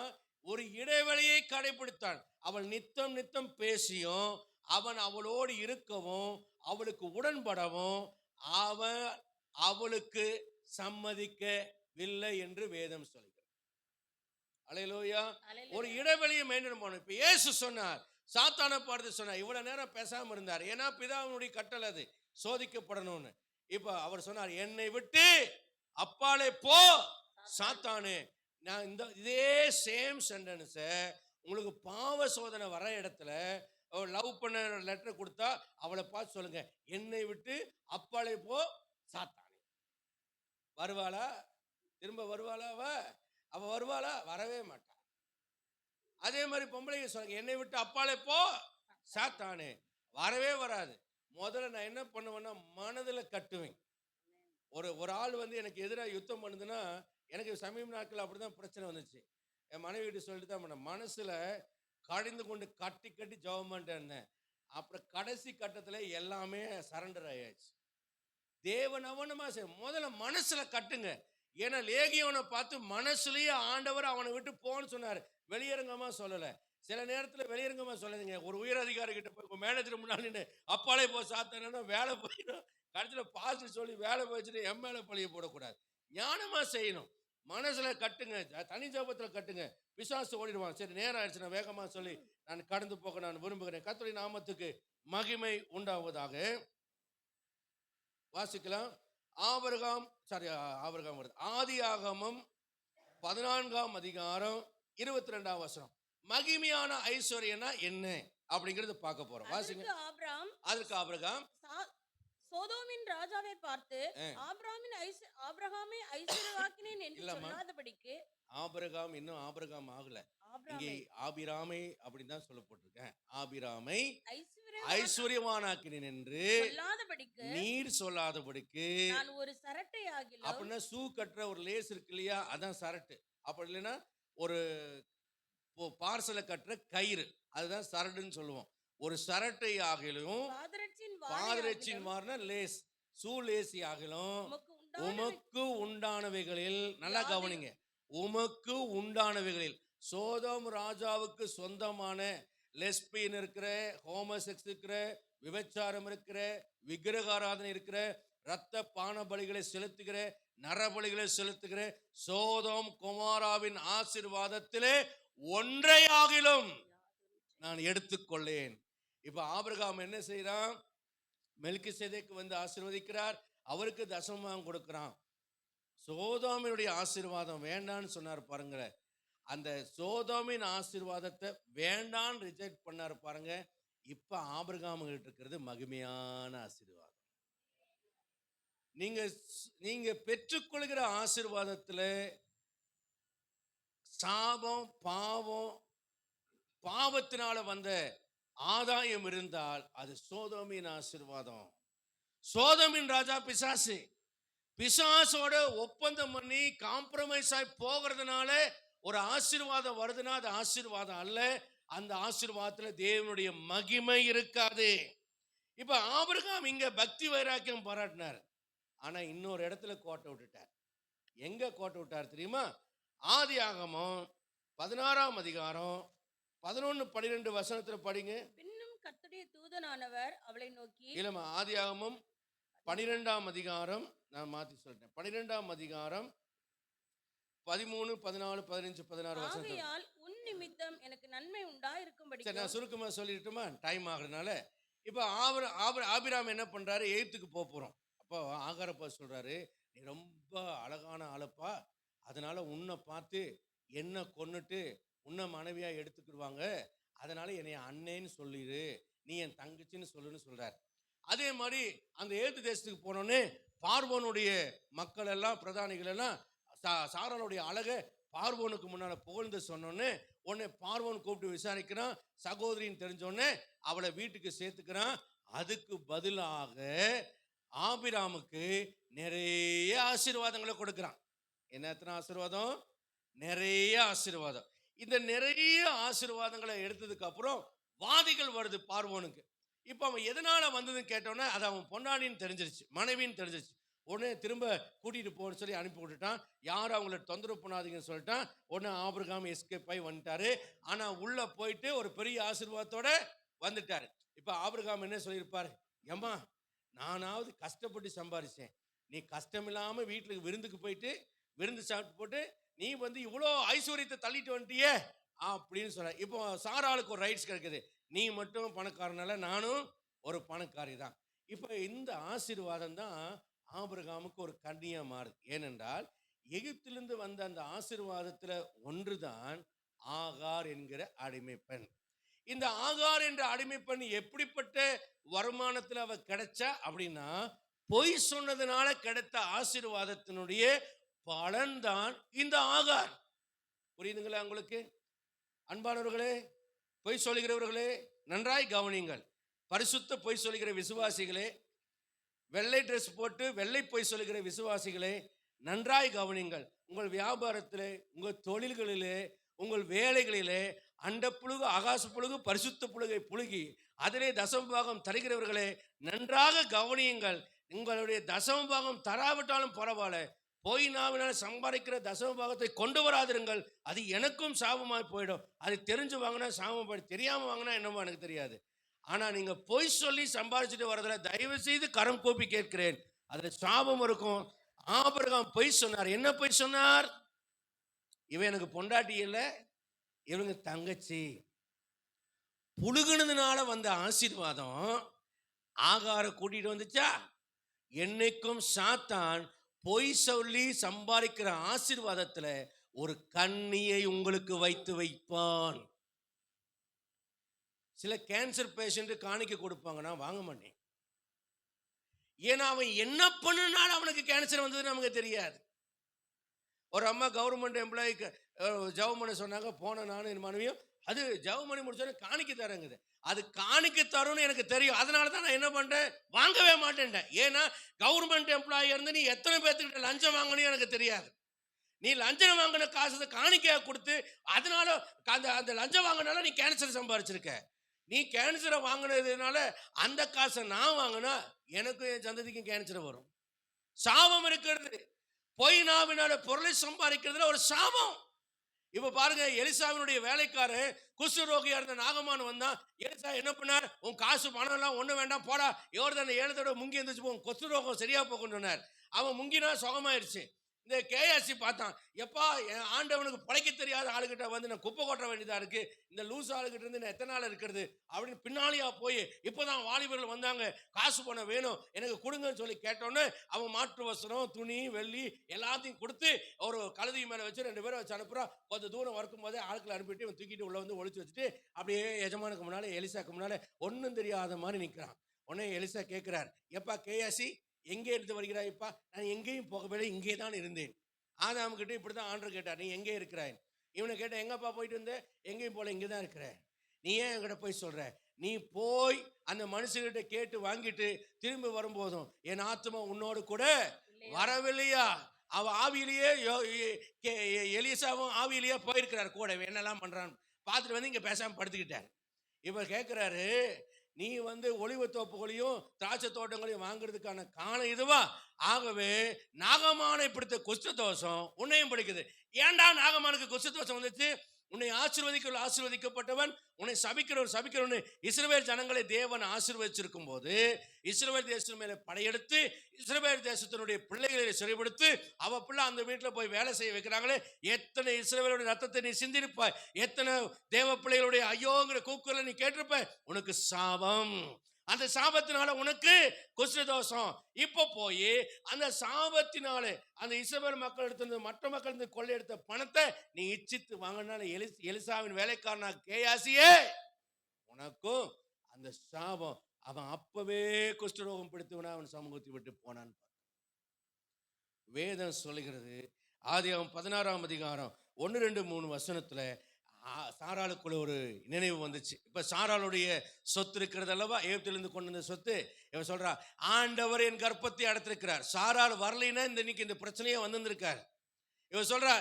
ஒரு இடைவெளியை கடைபிடித்தான். அவள் நித்தம் நித்தம் பேசியும் அவன் அவளோடு இருக்கவும் அவளுக்கு உடன்படவும் அவன் அவளுக்கு சம்மதிக்கவில்லை என்று வேதம் சொல்கிறது. அல்லேலூயா. ஒரு இடைவெளியை மெயின்டைன் பண்ணணும். இப்ப இயேசு சொன்னார், சாத்தானை பார்த்து சொன்னார், இவ்வளவு நேரம் பேசாம இருந்தார், ஏன்னா பிதாவினுடைய கட்டளை அது சோதிக்கப்படணும்னு. இப்ப அவர் சொன்னார், என்னை விட்டு அப்பாலே போ சாத்தானே. நான் இதே சேம் சென்டென்ஸ் உங்களுக்கு பாவ சோதனை வர இடத்துல லவ் பண்ண லெட்டர் கொடுத்தா அவளை பார்த்து சொல்லுங்க, என்னை விட்டு அப்பாலே போ சாத்தானே. வருவாளா? திரும்ப வருவாளா? அவ வருவாளா? வரவே மாட்டா. அதே மாதிரி பொம்பளைங்க சொல்லுங்க, என்னை விட்டு அப்பாலே போ சாத்தானே. வரவே வராது. முதல்ல நான் என்ன பண்ணுவேன்னா மனதில் கட்டுவேன். ஒரு ஆள் எனக்கு எதிராக யுத்தம் பண்ணுதுன்னா, எனக்கு சமீப நாட்கள் அப்படிதான் பிரச்சனை வந்துச்சு. என் மனைவி கிட்ட சொல்லிட்டு தான் பண்ணேன், மனசுல கடிந்து கொண்டு கட்டி கட்டி ஜெபம் பண்ணிட்டு இருந்தேன். அப்புறம் கடைசி கட்டத்தில் எல்லாமே சரண்டர் ஆயாச்சு. தேவன் அவனமா முதல்ல மனசுல கட்டுங்க. ஏன்னா லேகியோனை பார்த்து மனசுலயே ஆண்டவர் அவனை விட்டு போன்னு சொன்னார், வெளியரங்கமா சொல்லல. சில நேரத்தில் வெளியரங்கமா சொல்லாதீங்க. ஒரு உயர் அதிகாரி கிட்ட போய் மேனேஜர் முன்னாடி அப்பாலே போ சாத்தானேன்னா வேலை போயிடும். கடைசியில் பாஸ்டர் சொல்லி வேலை போயிடுச்சுட்டு என் மேலே பழிய போடக்கூடாது. ஞானமா செய்யணும். மனசுல கட்டுங்க, தனி ஜபத்தில் கட்டுங்க, விசுவாசம் ஓடிடுவான். சரி நேரம் ஆயிடுச்சு, நான் வேகமா சொல்லி நான் கடந்து போக நான் விரும்புகிறேன். கர்த்தருடைய நாமத்துக்கு மகிமை உண்டாவதாக. வாசிக்கலாம். ஆபிரகாம் வருது. ஆதியாகமம் 14ஆம் அதிகாரம் 22ஆம் வசனம். மகிமையான ஐஸ்வர்யம்னா என்ன அப்படிங்கறது பார்க்க போறோம். வாசிங்க. அதற்கு ஆபிரகாம் சோதோமின் ராஜாவை பார்த்து ஆபிரகாமை ஐஸ்வர்யவாக்கினேன் என்று சொல்லாதபடிக்கு. ஆபிரகாம் இன்னும் ஆபிரகாம் ஆகல, இங்கே ஆபிராமை அப்படின்னு தான் சொல்லப்பட்டிருக்கேன். ஆபிராமை ஐஸ்வர்யவானாக்கினேன் என்று நீர் சொல்லாதபடிக்கு நான் ஒரு சரட்டை ஆகிலும். அப்படின்னா ஷூ கட்டுற ஒரு லேஸ் இருக்கு இல்லையா, அதான் சரட்டு. அப்படி இல்லைன்னா ஒரு பார்சலை கட்டுற கயிறு, அதுதான் சரடுன்னு சொல்லுவோம். ஒரு சரட்டை ஆகிலும் பாதரட்சின் மாறின லேஸ், சூ லேசி ஆகிலும் உமக்கு உண்டானவைகளில், நல்லா கவனிங்க, உமக்கு உண்டானவைகளில், சோதோம் ராஜாவுக்கு சொந்தமான லெஸ்பியன் இருக்கிற, ஹோமோசெக்ஸ் இருக்கிற, விபச்சாரம் இருக்கிற, விக்கிரகாராதனை இருக்கிற, இரத்த பான பலிகளை செலுத்துகிற, நரபலிகளை செலுத்துகிற சோதோம் குமாராவின் ஆசீர்வாதத்திலே ஒன்றையாகிலும் நான் எடுத்துக்கொள்ளேன். இப்ப ஆபிரகாம் என்ன செய்யறான்? மெல்கிசேதேக்கு வந்து ஆசீர்வதிக்கிறார், அவருக்கு தசமபாகம் கொடுக்கிறான். சோதோமினுடைய ஆசீர்வாதம் வேண்டான்னு சொன்னார் பாருங்க. அந்த சோதோமின் ஆசீர்வாதத்தை வேண்டான்னு ரிஜெக்ட் பண்ணார் பாருங்க. இப்ப ஆபிரகாம் கிட்ட இருக்கிறது மகிமையான ஆசீர்வாதம். நீங்க பெற்றுக்கொள்கிற ஆசீர்வாதத்துல சாபம், பாவத்தினால வந்த ஆதாயம் இருந்தால் அது சோதோமின் ஆசீர்வாதம். சோதோமின் ராஜா பிசாசு. பிசாசோட ஒப்பந்தம் பண்ணி காம்ப்ரமைஸ் ஆகி போகிறதுனால ஒரு ஆசீர்வாதம் வருதுன்னா அது ஆசீர்வாதம் அல்ல. அந்த ஆசீர்வாதத்துல தேவனுடைய மகிமை இருக்காது. இப்ப ஆபிரகாம் இங்க பக்தி வைராக்கியம் பாராட்டினார், ஆனா இன்னொரு இடத்துல கோட்டை விட்டுட்டார். எங்க கோட்டை விட்டார் தெரியுமா? ஆதியாகமம் 16ஆம் அதிகாரம் 11-12 வசனத்துல படிங்க. பின்னும் கர்த்தருடைய தூதனானவர் அவளை நோக்கி, இல்லம்மா, ஆதியாகமம் 12ஆம் அதிகாரம், நான் மாத்தி சொல்லிட்டேன், 12ஆம் அதிகாரம் 13, 14, 15, 16 வசனம். ஆகையால் உன் நிமித்தம் எனக்கு நன்மை உண்டாயிருக்கும்படி. சரி, நான் சுருக்கமா சொல்லிட்டுமா, டைம் ஆகுறதுனால. இப்போ ஆபிராம் என்ன பண்றாரு? எகிப்துக்கு போறோம். அப்போ ஆகாரப்பா சொல்றாரு, நீ ரொம்ப அழகான ஆளப்பா, அதனால உன்னை பார்த்து என்ன கொன்னுட்டு உன்னை மனைவியா எடுத்துக்கிடுவாங்க, அதனால என்னை அண்ணேன்னு சொல்லிடு, நீ என் தங்கச்சின்னு சொல்லுன்னு சொல்றாரு. அதே மாதிரி அந்த எகிப்து தேசத்துக்கு போனோன்னே பார்வோனுடைய மக்கள் எல்லாம், பிரதானிகள் எல்லாம் சாராளுடைய அழகை பார்வோனுக்கு முன்னால புகழ்ந்து சொன்னோன்னு உடனே பார்வோன் கூப்பிட்டு விசாரிக்கிறான். சகோதரின்னு தெரிஞ்சோடனே அவளை வீட்டுக்கு சேர்த்துக்கிறான். அதுக்கு பதிலாக ஆபிராமுக்கு நிறைய ஆசீர்வாதங்களை கொடுக்கிறான். என்ன, எத்தனை ஆசீர்வாதம்? நிறைய ஆசீர்வாதம். இந்த நிறைய ஆசீர்வாதங்களை எடுத்ததுக்கு அப்புறம் வாதிகள் வருது பார்வோனுக்கு. இப்ப அவன் எதனால வந்ததுன்னு கேட்டோன்னே அது அவன் பொண்டாடின்னு தெரிஞ்சிருச்சு, மனைவின்னு தெரிஞ்சிருச்சு. உடனே திரும்ப கூட்டிட்டு போன்னு சொல்லி அனுப்பி விட்டுட்டான். யாரும் அவங்கள தொந்தரவு பண்ணாதீங்கன்னு சொல்லிட்டான். உடனே ஆபிரகாம் எஸ்கேப் ஆகி வந்துட்டாரு. ஆனா உள்ள போயிட்டு ஒரு பெரிய ஆசீர்வாதத்தோட வந்துட்டாரு. இப்ப ஆபிரகாம் என்ன சொல்லியிருப்பாரு? ஏம்மா, நானாவது கஷ்டப்பட்டு சம்பாதிச்சேன், நீ கஷ்டம் இல்லாம வீட்டுக்கு விருந்துக்கு போயிட்டு விருந்து சாப்பிட்டு போட்டு நீ வந்து இவ்வளோ ஐஸ்வர்யத்தை தள்ளிட்டு வந்துட்டியே அப்படின்னு சொல்ற. இப்போ சாராளுக்கு ஒரு ரைட்ஸ் கிடைக்குது, நீ மட்டும் பணக்காரனால நானும் ஒரு பணக்காரி தான். இப்போ இந்த ஆசீர்வாதம் தான் ஆபிரகாமுக்கு ஒரு கண்ணியா மாறுது. ஏனென்றால் எகிப்திலிருந்து வந்த அந்த ஆசீர்வாதத்துல ஒன்றுதான் ஆகார் என்கிற அடிமை பெண். இந்த ஆகார் என்ற அடிமை பெண் எப்படிப்பட்ட வருமானத்துல அவ கிடைச்சா அப்படின்னா, பொய் சொன்னதுனால கிடைத்த ஆசீர்வாதத்தினுடைய பலன்தான் இந்த ஆகார். புரியுதுங்களா உங்களுக்கு? அன்பானவர்களே, பொய் சொல்லுகிறவர்களே நன்றாய் கவனிங்கள். பரிசுத்த பொய் சொல்லுகிற விசுவாசிகளே, வெள்ளை ட்ரெஸ் போட்டு வெள்ளை பொய் சொல்லுகிற விசுவாசிகளே நன்றாய் கவனிங்கள். உங்கள் வியாபாரத்திலே, உங்கள் தொழில்களிலே, உங்கள் வேலைகளிலே அண்ட புழுகு ஆகாச புழுகு பரிசுத்த புழுகை புழுகி அதிலே தசமபாகம் தருகிறவர்களே நன்றாக கவனியுங்கள். உங்களுடைய தசமபாகம் தராவிட்டாலும் பரவாயில்ல, போய் நாவினால் சம்பாதிக்கிற தசமபாகத்தை கொண்டு வராதிருங்கள், அது எனக்கும் சாபமாய் போயிடும். அது தெரிஞ்சு வாங்கினா சாபம் போயிடும், தெரியாம வாங்கினா என்னமோ எனக்கு தெரியாது. ஆனா நீங்க பொய் சொல்லி சம்பாதிச்சுட்டு வரதுல தயவு செய்து கரம் கூப்பி கேட்கிறேன், அதுல சாபம் இருக்கும். ஆபிரகாம் பொய் சொன்னார். என்ன பொய் சொன்னார்? இவன் எனக்கு பொண்டாட்டி இல்லை, இவங்க தங்கச்சி. புழுகுனதுனால வந்த ஆசீர்வாதம் ஆகார கூட்டிட்டு வந்துச்சா? என்னைக்கும் சாத்தான் பொய் சொல்லி சம்பாதிக்கிற ஆசீர்வாதத்துல ஒரு கண்ணியை உங்களுக்கு வைத்து வைப்பான். சில கேன்சர் பேஷண்ட் காணிக்க கொடுப்பாங்க, நான் வாங்க மாட்டேன். ஏன்னா அவன் என்ன பண்ணுனாலும் அவனுக்கு கேன்சர் வந்தது நமக்கு தெரியாது. ஒரு அம்மா கவர்மெண்ட் எம்ப்ளாய்க்கு ஜவ் பண்ண சொன்னாங்க, போன நானும் என் மனைவியும், அது ஜவ் பண்ணி முடிச்சோன்னே காணிக்க தரங்குது. அது காணிக்க தரும்னு எனக்கு தெரியும், அதனால தான் நான் என்ன பண்ணிட்டேன், வாங்கவே மாட்டேன்ட்டேன். ஏன்னா கவர்மெண்ட் எம்ப்ளாயி இருந்து நீ எத்தனை பேர்த்துக்கிட்ட லஞ்சம் வாங்கணும் எனக்கு தெரியாது. நீ லஞ்சம் வாங்கின காசை காணிக்கையா கொடுத்து அதனால அந்த லஞ்சம் வாங்கினால நீ கேன்சர் சம்பாரிச்சிருக்க. நீ கேன்சரை வாங்கினதுனால அந்த காசை நான் வாங்கினா எனக்கும் என் சந்ததிக்கும் கேன்சர் வரும். சாபம் இருக்கிறது. பொய் நாவினால பொருளை சம்பாதிக்கிறதுல ஒரு சாபம். இப்ப பாருங்க, எலிசாவினுடைய வேலைக்காரர் குஷ்டரோகியா இருந்த நாகமான் வந்தான். எலிசா என்ன பண்ணார்? உன் காசு பணம் எல்லாம் ஒண்ணு வேண்டாம், போடா, யோர்தானை 7 தடவை முங்கி இருந்துச்சு, உன் குஷ்டரோகம் சரியா போகணும்னு சொன்னார். அவன் முங்கினா சுகமாயிருச்சு. இந்த கேயாசி பார்த்தான், எப்பா என் ஆண்டவனுக்கு பழைக்க தெரியாத ஆளுகிட்ட வந்து நான் குப்பை கொட்ட வேண்டியதா இருக்கு, இந்த லூஸ் ஆளுகிட்ட இருந்து நான் எத்தனை நாள் இருக்கிறது அப்படின்னு பின்னாலியா போய் இப்போதான் வாலிபர்கள் வந்தாங்க, காசு பணம் வேணும் எனக்கு கொடுங்கன்னு சொல்லி கேட்டோன்னு அவன் மாற்று வஸ்திரம், துணி, வெள்ளி எல்லாத்தையும் கொடுத்து ஒரு கழுதி மேலே வச்சு 2 பேரை வச்சு அனுப்புறான். கொஞ்சம் தூரம் வறுக்கும் போதே ஆட்களை அனுப்பிட்டு இவன் தூக்கிட்டு உள்ள வந்து ஒழிச்சு வச்சுட்டு அப்படியே எஜமானுக்கு முன்னாலே எலிசாக்கு முன்னாலே ஒன்றும் தெரியாத மாதிரி நிற்கிறான். உடனே எலிசா கேட்கிறார், எப்பா கேயாசி எங்கே இருந்து வருகிறாய்ப்பா? நான் எங்கேயும் போகவில்லை, இங்கே தான் இருந்தேன். ஆதாம் கிட்ட இப்படிதான் ஆண்டவர் கேட்டார், நீ எங்கே இருக்கிறாய்? இவனை கேட்ட, எங்கப்பா போயிட்டு வந்த? எங்கேயும் போல, இங்கே தான் இருக்கிற. நீ ஏன் என்கிட்ட போய் சொல்ற? நீ போய் அந்த மனுஷங்கிட்ட கேட்டு வாங்கிட்டு திரும்பி வரும்போதும் என் ஆத்மா உன்னோடு கூட வரவில்லையா? அவ ஆவியிலேயே எலிசாவும் ஆவியிலேயே போயிருக்கிறார் கூட, என்னெல்லாம் பண்றான்னு பார்த்துட்டு வந்து இங்க பேசாம படுத்துக்கிட்டார். இவர் கேட்கிறாரு, நீ வந்து ஒளிவு தோப்புகளையும் திராட்சை தோட்டங்களையும் வாங்குறதுக்கான காரணம் இதுவா? ஆகவே நாகமானை பிடித்த குஷ்ட தோஷம் உன்னையும் பிடிக்குது. ஏன்டா நாகமானுக்கு குஷ்ட தோஷம் வந்துச்சு? உன்னை ஆசீர்வதிக்கப்பட்டவன், உன்னை சபிக்கிறவன். இஸ்ரவேல் ஜனங்களை தேவன் ஆசீர்வதிச்சிருக்கும் போது இஸ்ரவேல் தேசத்தின் மேலே படையெடுத்து இஸ்ரவேல் தேசத்தினுடைய பிள்ளைகளை சிறைப்படுத்தி அவ பிள்ளை அந்த வீட்டில் போய் வேலை செய்ய வைக்கிறாங்களே, எத்தனை இஸ்ரவேலுடைய ரத்தத்தை நீ சிந்திருப்பாய், எத்தனை தேவ பிள்ளைகளுடைய ஐயோங்கிற கூக்குரலை நீ கேட்டிருப்பாய். உனக்கு சாபம். அந்த சாபத்தினால உனக்கு குஷ்டதோஷம். இப்ப போய் அந்த சாபத்தினால அந்த இஸ்ரவேல் மக்கள் எடுத்து மற்ற மக்கள் இருந்து கொள்ளையெடுத்த பணத்தை நீ இச்சித்து வாங்கினால எலிசாவின் வேலைக்காரனா கேயாசியே, உனக்கும் அந்த சாபம். அவன் அப்பவே குஷ்டரோகம் பிடித்தவனா அவன் சமூகத்தை விட்டு போனான். வேதம் சொல்லுகிறது, ஆதியாகமம் 16ஆம் அதிகாரம் 1, 2, 3 வசனத்துல சாராளுக்குள்ள ஒரு நினைவு வந்துச்சு. இப்ப சாராளுடைய சொத்து இருக்கிறது அல்லவா, எகிப்திலிருந்து கொண்டு வந்த சொத்து. இவன் சொல்றா, ஆண்டவர் என் கர்ப்பத்தை அடைத்திருக்கிறார். சாராள் வரலைன்னா இன்னைக்கு இந்த பிரச்சனையே வந்திருக்கார். இவன் சொல்றா,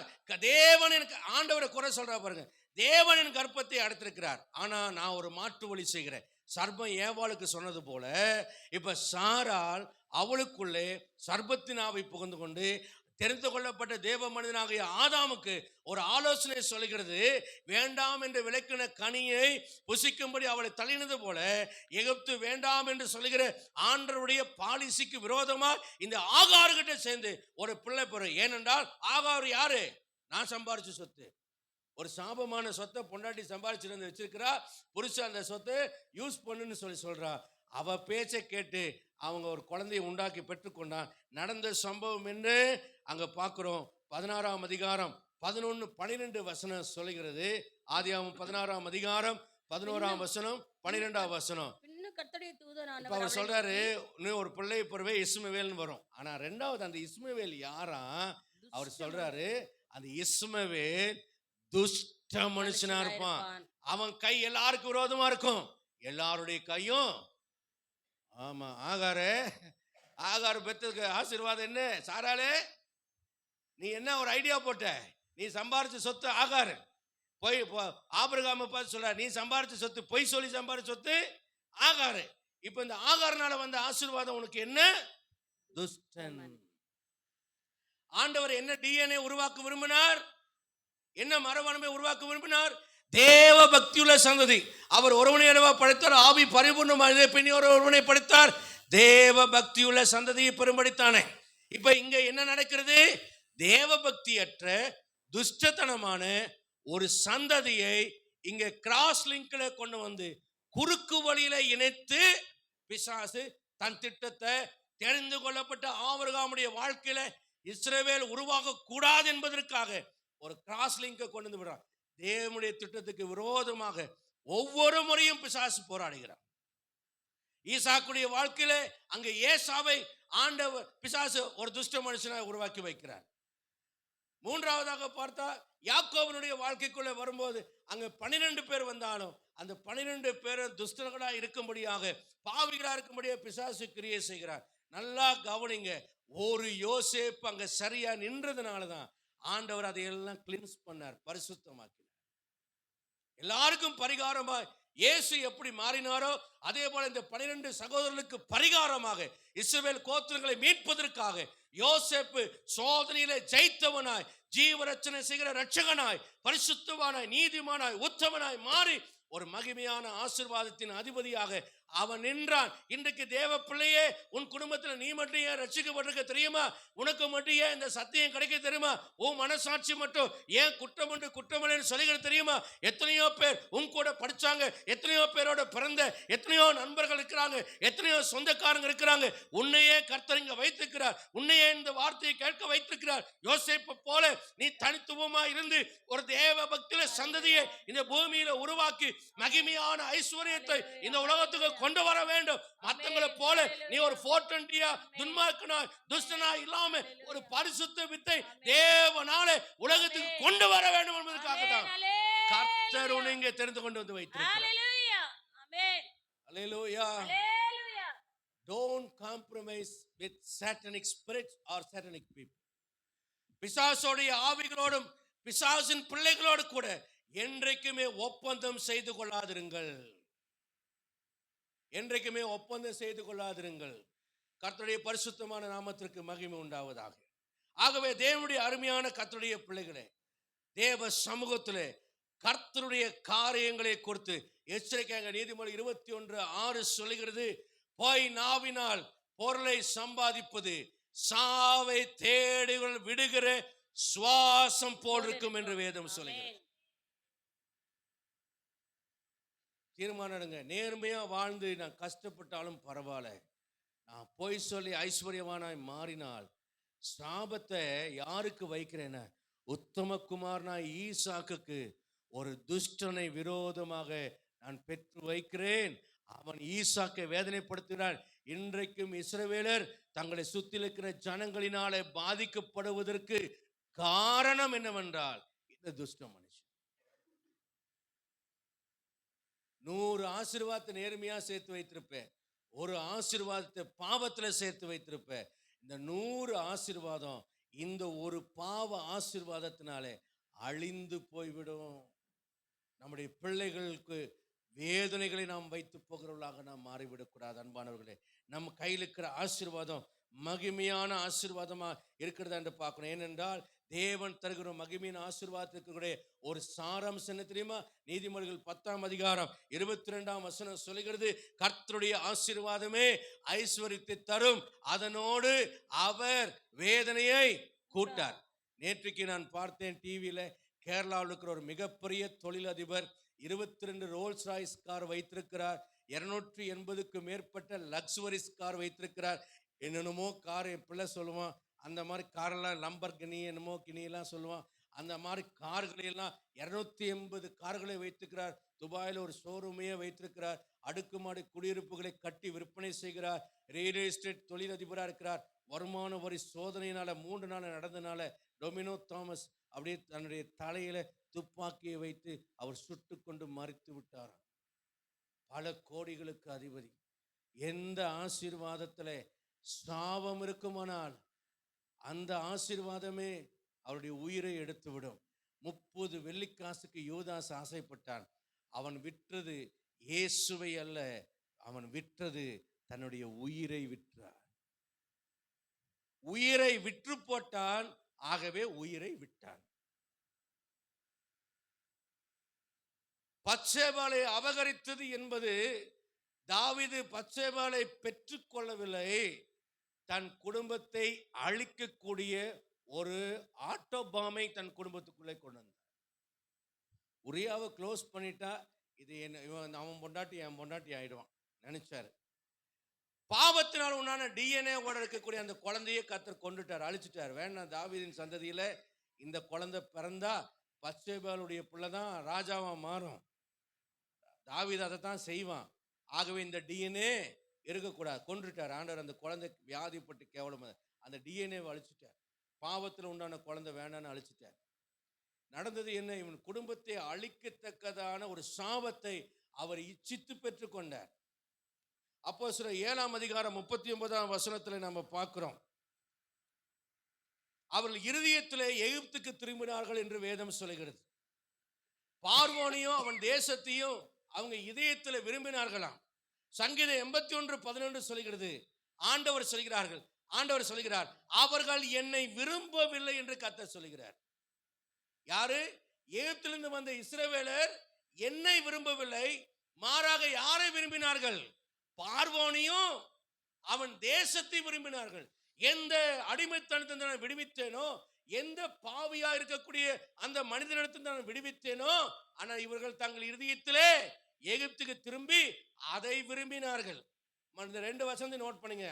தேவன் எனக்கு, ஆண்டவரை குறை சொல்றா பாருங்க, தேவன் என் கர்ப்பத்தை அடைத்திருக்கிறார், ஆனா நான் ஒரு மாற்று வழி செய்கிறேன். சர்ப்பம் ஏவாளுக்கு சொன்னது போல இப்ப சாராள் அவளுக்குள்ளே சர்ப்பத்தின் ஆவை புகுந்து கொண்டு தெரிந்து கொள்ளப்பட்ட தேவ மனிதனாகிய ஆதாமுக்கு ஒரு ஆலோசனை சொல்கிறது. வேண்டாம் என்று விளக்கின கனியை புசிக்கும்படி அவளை தள்ளினது போல எகிப்து வேண்டாம் என்று சொல்லுகிற ஆண்டவருடைய பாலிசிக்கு விரோதமா இந்த ஆகார்கிட்ட சேர்ந்து ஒரு பிள்ளை பெற. ஏனென்றால் ஆகார் யாரு? நான் சம்பாரிச்ச சொத்து. ஒரு சாபமான சொத்தை பொண்டாட்டி சம்பாரிச்சிருந்து வச்சிருக்கிறா. புருஷன் அந்த சொத்தை யூஸ் பண்ணுன்னு சொல்றா. அவ பேச்சை கேட்டு அவங்க ஒரு குழந்தையை உண்டாக்கி பெற்றுக்கொண்டான். நடந்த சம்பவம் என்று அங்க பார்க்கிறோம். 16ஆம் அதிகாரம் 11, 12 வசனம் சொல்லுகிறது. ஆதியாகமம் 16ஆம் அதிகாரம் 11ஆம் வசனம் 12ஆம் வசனம். அவர் சொல்றாரு, இன்னும் ஒரு பிள்ளை பொறுவே இஸ்மவேல்னு வரும். ஆனா 2வது அந்த இஸ்மவேல் யாரா? அவர் சொல்றாரு, அந்த இஸ்மவேல் துஷ்ட மனுஷனா இருப்பான். அவன் கை எல்லாருக்கும் விரோதமா இருக்கும், எல்லாருடைய கையும். ஆமா, ஆகாரு பெற்றதுக்கு ஆசீர்வாதம் என்ன? சாராளே, நீ என்ன ஒரு ஐடியா போட்ட? நீ சம்பாரிச்ச சொத்து ஆகாரு போய் ஆபிரகாமை பார்த்து சொல்ற, நீ சம்பாரிச்ச சொத்து பொய் சொல்லி சம்பாரிச்ச சொத்து ஆகாரு. இப்ப இந்த ஆகாரனால வந்த ஆசீர்வாதம் உனக்கு என்ன? துஷ்டன். ஆண்டவர் என்ன டிஎன்ஏ உருவாக்க விரும்பினார்? என்ன மரபணுவை உருவாக்க விரும்பினார்? தேவ பக்தியுள்ள சந்ததி. அவர் ஒருவனை படைத்தார், ஆவி பரிபூர்ணமாக பின்னி ஒருவனை படைத்தார். தேவ பக்தியுள்ள சந்ததியை பெரும்படித்தானே. இப்ப இங்க என்ன நடக்கிறது? தேவ பக்தியற்ற துஷ்டத்தனமான ஒரு சந்ததியை இங்க கிராஸ் லிங்க்ல கொண்டு வந்து குறுக்கு வழியில இணைத்து பிசாசு தன் திட்டத்தை தெரிந்து கொள்ளப்பட்ட ஆபிரகாமுடைய வாழ்க்கையில இஸ்ரவேல் உருவாக கூடாது என்பதற்காக ஒரு கிராஸ் லிங்கை கொண்டு வந்து விடுறான். தேவனுடைய திட்டத்துக்கு விரோதமாக ஒவ்வொரு முறையும் பிசாசு போராடுகிறார். ஈசாக்குடைய வாழ்க்கையில அங்க ஏசாவை ஆண்டவர் பிசாசு ஒரு துஷ்ட மனுஷனை உருவாக்கி வைக்கிறார். 3வதாக பார்த்தா யாக்கோபனுடைய வாழ்க்கைக்குள்ள வரும்போது அங்க 12 பேர் வந்தாலும் அந்த 12 பேரும் துஷ்டர்களா இருக்கும்படியாக, பாவிகளா இருக்கும்படியாக பிசாசு கிரியை செய்கிறார். நல்லா கவனிங்க, ஒரு யோசேப்பு அங்க சரியா நின்றதுனாலதான் ஆண்டவர் அதையெல்லாம் கிளீன்ஸ் பண்ணார், பரிசுத்தமாக்கினார். எல்லாருக்கும் பரிகாரமாய் இயேசு எப்படி மாறினாரோ அதே போல இந்த 12 சகோதரர்களுக்கு பரிகாரமாக இஸ்ரவேல் கோத்திரங்களை மீட்பதற்காக யோசேப்பு சோதனையிலே ஜெயித்தவனாய், ஜீவரட்சணை செய்கிற ரட்சகனாய், பரிசுத்தவானாய், நீதிமானாய், உத்தமனாய் மாறி ஒரு மகிமையான ஆசீர்வாதத்தின் அதிபதியாக அவன் நின்றான். இன்றைக்கு தேவ பிள்ளையே, உன் குடும்பத்தில் நீ மட்டும் ஏன் ரட்சிக்கப்பட்டிருக்க தெரியுமா? உனக்கு மட்டும் ஏன் இந்த சத்தியம் கிடைக்க தெரியுமா? உன் மனசாட்சி மட்டும் ஏன் குற்றம் என்று குற்றமில்லைன்னு சொல்லிக்கிறது தெரியுமா? எத்தனையோ பேர் உன் கூட படிச்சாங்க, எத்தனையோ பேரோட பிறந்த எத்தனையோ நண்பர்கள் இருக்கிறாங்க, எத்தனையோ சொந்தக்காரங்க இருக்கிறாங்க. உன்னையே கர்த்தர் இங்க வைத்திருக்கிறார், உன்னையே இந்த வார்த்தையை கேட்க வைத்திருக்கிறார். யோசேப்பு போல நீ தனித்துவமா இருந்து ஒரு தேவ பக்தியில சந்ததியை இந்த பூமியில உருவாக்கி மகிமையான ஐஸ்வர்யத்தை இந்த உலகத்துக்கு கொண்டு வர வேண்டும். மற்றவங்களை போல நீ ஒரு 420 துன்மார்க்கனா துஷ்டனா இல்லாம ஒரு பரிசுத்த வித்தை தேவனாலே உலகத்துக்கு கொண்டு வர வேண்டும் என்பதற்காக தான் கர்த்தர் உன்னை தெரிந்து கொண்டு வந்து வைத்திருக்கிறார். ஹalleluya, ஆமென், ஹalleluya. ஹalleluya. Don't compromise with satanic spirits or satanic people. பிசாசுடைய ஆவிகளோடும் பிசாசின் பிள்ளைகளோடு கூட என்றைக்குமே ஒப்பந்தம் செய்து கொள்ளாதிருங்கள், என்றைக்குமே ஒப்பந்தம் செய்து கொள்ளாதிருங்கள். கர்த்தருடைய பரிசுத்தமான நாமத்திற்கு மகிமை உண்டாவதாக. ஆகவே தேவனுடைய அருமையான கர்த்தருடைய பிள்ளைகளே, தேவ சமூகத்திலே கர்த்தருடைய காரியங்களை குறித்து எச்சரிக்கையாக நீதிமொழி 21:6 சொல்லுகிறது, போய் நாவினால் பொருளை சம்பாதிப்பது சாவை தேடுகள் விடுகிற சுவாசம் போல் இருக்கும் என்று வேதம் சொல்லுகிறது. தீர்மானம் எடுங்க, நேர்மையா வாழ்ந்து நான் கஷ்டப்பட்டாலும் பரவாயில்ல, நான் பொய் சொல்லி ஐஸ்வர்யவானாய் மாறினால் சாபத்தை யாருக்கு வைக்கிறேன்னா உத்தமகுமாரனா ஈசாக்குக்கு ஒரு துஷ்டனை விரோதமாக நான் பெற்று வைக்கிறேன். அவன் ஈசாக்கை வேதனைப்படுத்தினான். இன்றைக்கும் இஸ்ரவேலர் தங்களை சுற்றி இருக்கிற ஜனங்களினாலே பாதிக்கப்படுவதற்கு காரணம் என்னவென்றால் இந்த துஷ்ட மனுஷன். 100 ஆசீர்வாதத்தை நேர்மையா சேர்த்து வைத்திருப்பேன், ஒரு ஆசீர்வாதத்தை பாவத்துல சேர்த்து வைத்திருப்பேன். இந்த 100 ஆசீர்வாதம் இந்த ஒரு பாவ ஆசீர்வாதத்தினாலே அழிந்து போய்விடும். நம்முடைய பிள்ளைகளுக்கு வேதனைகளை நாம் வைத்து போகிறவர்களாக நாம் மாறிவிடக்கூடாது. அன்பானவர்களே, நம்ம கையில் இருக்கிற ஆசீர்வாதம் மகிமையான ஆசீர்வாதமா இருக்கிறதா என்று பார்க்கணும். ஏனென்றால் தேவன் தருகிற மகிமையின் ஆசீர்வாதத்துக்கு ஒரு சாராம்சம் என்ன தெரியுமா? நீதிமொழிகள் 10:22 சொல்லுகிறது, கர்த்தருடைய ஆசீர்வாதமே ஐஸ்வர்யத்தை தரும், அதனோடு அவர் வேதனையை கூட்டார். நேற்றுக்கு நான் பார்த்தேன் டிவியில, கேரளாவில் இருக்கிற ஒரு மிகப்பெரிய தொழிலதிபர் 22 ரோல்ஸ் ராய்ஸ் கார் வைத்திருக்கிறார், 280க்கு மேற்பட்ட லக்ஸுவரிஸ் கார் வைத்திருக்கிறார். என்னென்னமோ கார் என் பிள்ளை சொல்லுவான், அந்த மாதிரி காரெல்லாம் லம்பர்கினி என்னமோ கினியெல்லாம் சொல்லுவான். அந்த மாதிரி கார்களையெல்லாம் 280 கார்களை வைத்திருக்கிறார். துபாயில் ஒரு ஷோரூமையே வைத்திருக்கிறார். அடுக்குமாடி குடியிருப்புகளை கட்டி விற்பனை செய்கிறார். ரியல் எஸ்டேட் தொழிலதிபராக இருக்கிறார். வருமான வரி சோதனையினால 3 நாள் நடந்தனால டொமினோ தாமஸ் அப்படியே தன்னுடைய தலையில துப்பாக்கியை வைத்து அவர் சுட்டு கொண்டு மறித்து விட்டார். பல கோடிகளுக்கு அதிபதி. எந்த ஆசீர்வாதத்துல சாபம் இருக்குமானால் அந்த ஆசீர்வாதமே அவருடைய உயிரை எடுத்துவிடும். 30 வெள்ளிக்காசுக்கு யூதாஸ் ஆசைப்பட்டான். அவன் விற்றது இயேசுவை அல்ல, அவன் விற்றது தன்னுடைய உயிரை விற்றான். உயிரை விற்று போட்டான், ஆகவே உயிரை விட்டான். பத்சேபாளை அபகரித்தது என்பது, தாவீது பத்சேபாளை பெற்றுக் கொள்ளவில்லை, தன் குடும்பத்தை அழிக்கக்கூடிய ஒரு ஆட்டோபாமை தன் குடும்பத்துக்குள்ளே கொண்டு வந்தார். உரியாவை க்ளோஸ் பண்ணிட்டா இது என்ன, அவன் பொண்டாட்டி என் பொண்டாட்டி ஆயிடுவான் நினைச்சாரு. பாவத்தினால் உண்டான DNA ஓட இருக்கக்கூடிய அந்த குழந்தையை கர்த்தர் கொண்டுட்டார், அழிச்சிட்டார். வேணாம், தாவீதின் சந்ததியில இந்த குழந்தை பிறந்தா பத்சேபாளுடைய பிள்ளை தான் ராஜாவா மாறும், தாவீது அதை தான் செய்வான். ஆகவே இந்த DNA இருக்கக்கூடாது, கொன்றுட்டார் ஆண்டவர். அந்த குழந்தை வியாதிப்பட்டு கேவலம் அந்த DNA அழிச்சிட்டார். பாவத்தில் உண்டான குழந்தை வேணான்னு அழிச்சிட்டார். நடந்தது என்ன? இவன் குடும்பத்தை அழிக்கத்தக்கதான ஒரு சாபத்தை அவர் இச்சித்து பெற்றுக் கொண்டார். அப்போஸ்தலர் 7:39 நம்ம பார்க்கிறோம். அவர்கள் இருதயத்திலே எகிப்துக்கு திரும்பினார்கள் என்று வேதம் சொல்கிறது. பார்வோனையும் அவன் தேசத்தையும் அவங்க இதயத்தில் விரும்பினார்களாம். சங்கீதம் 81:11 சொல்கிறது, ஆண்டவர் சொல்கிறார், அவர்கள் என்னை விரும்பவில்லை என்று கர்த்தர் சொல்கிறார். யாரு? எகிப்திலிருந்து வந்த இஸ்ரவேலர் என்னை விரும்பவில்லை, மாறாக யாரை விரும்பினார்கள்? பார்வோனையும் அவன் தேசத்தை விரும்பினார்கள். எந்த அடிமைத்தனத்தை நான் விடுவித்தேனோ, எந்த பாவியா இருக்கக்கூடிய அந்த மனிதனிடத்தில் நான் விடுவித்தேனோ, ஆனால் இவர்கள் தங்கள் இருதயத்திலே எகிப்துக்கு திரும்பி அதை விரும்பினார்கள். இந்த 2 வசனத்தை நோட் பண்ணுங்க.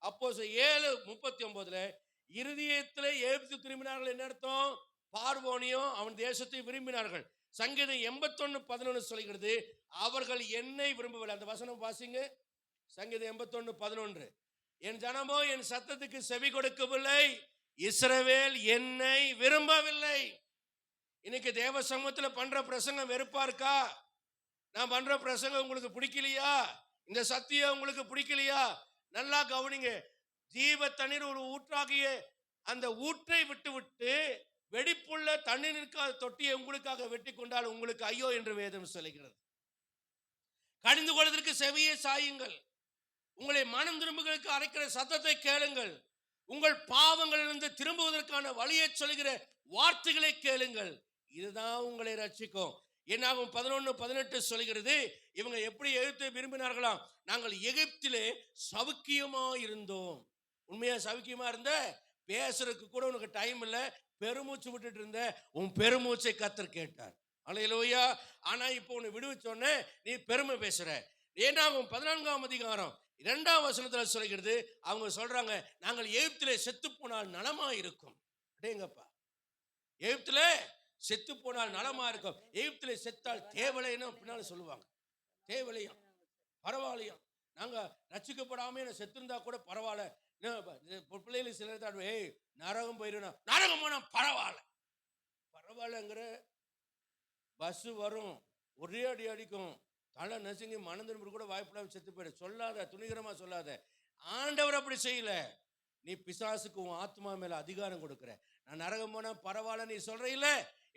அப்போஸ்தலர் 7:39 இருதயத்திலே எகிப்து திரும்பினார்கள் என்ன அர்த்தம்? பார்வோனையும் அவன் தேசத்தை விரும்பினார்கள். சங்கீதம் 81:11 சொல்கிறது, அவர்கள் என்னை விரும்பவில்லை. அந்த வசனம் வாசிங்க. சங்கீதம் 81:11 என் ஜனமோ என் சத்தத்துக்கு செவி கொடுக்கவில்லை, இஸ்ரவேல் என்னை விரும்பவில்லை. இன்னைக்கு தேவ சமூகத்தில் பண்ற பிரசங்கம் வெறுப்பா இருக்கா? நான் பண்ற பிரசங்கம் உங்களுக்கு பிடிக்கலையா? இந்த சத்தியம் உங்களுக்கு பிடிக்கலையா? நல்லா கவனிங்க. ஜீவ தண்ணீர் ஒரு ஊற்றாகிய அந்த ஊற்றை விட்டு வெடிப்புள்ள தண்ணீர் நிற்காத தொட்டியை உங்களுக்காக வெட்டி கொண்டால் உங்களுக்கு ஐயோ என்று வேதம் சொல்கிறது. கடிந்து கொள்வதற்கு செவியை சாயுங்கள். உங்களை மனம் திரும்புகளுக்கு அரைக்கிற சத்தத்தை கேளுங்கள். உங்கள் பாவங்களிலிருந்து திரும்புவதற்கான வழியை சொல்கிற வார்த்தைகளை கேளுங்கள். இதுதான் உங்களை ரட்சிக்கும். என்னாகும் 11:18 சொல்கிறது, இவங்க எப்படி எகிப்தை விரும்பினார்களாம்? நாங்கள் எகிப்திலே சவுக்கியமா இருந்தோம். உண்மையா சவுக்கியமா இருந்த? பேசுறதுக்கு கூட உனக்கு டைம் இல்லை, பெருமூச்சு விட்டுட்டு இருந்த. உன் பெருமூச்சை கர்த்தர் கேட்டார். அல்லேலூயா. ஆனா இப்போ உன்னை விடுவிச்சோன்னே நீ பெருமை பேசுற. ஏன்னாகும் 14ஆம் அதிகாரம் 2ஆம் வசனத்துல சொல்கிறது, அவங்க சொல்றாங்க, நாங்கள் எகிப்திலே செத்து போனால் நலமா இருக்கும். அடேங்கப்பா, எகிப்திலே செத்து போனால் நலமா இருக்கும். எகிப்திலே செத்தால் தேவலைன்னு பின்னால சொல்லுவாங்க. தேவலையும் பரவாயில்லையும், நாங்க ரட்சிக்கப்படாம செத்துருந்தா கூட பரவாயில்ல. பிள்ளைகளுக்கு சிலர் தான், ஏய் நரகம் போயிடணும், நரகம் போனா பரவாயில்லங்கிற. பஸ் வரும், ஒரே அடி அடிக்கும், தலை நசுங்கி மனம் திரும்ப கூட வாய்ப்பிடாம செத்து போயிடு. சொல்லாத, துணிகரமா சொல்லாத. ஆண்டவர் அப்படி செய்யல. நீ பிசாசுக்கு உன் ஆத்மா மேல அதிகாரம் கொடுக்குற. நான் நரகம் போனா பரவாயில்ல நீ சொல்ற இல்ல,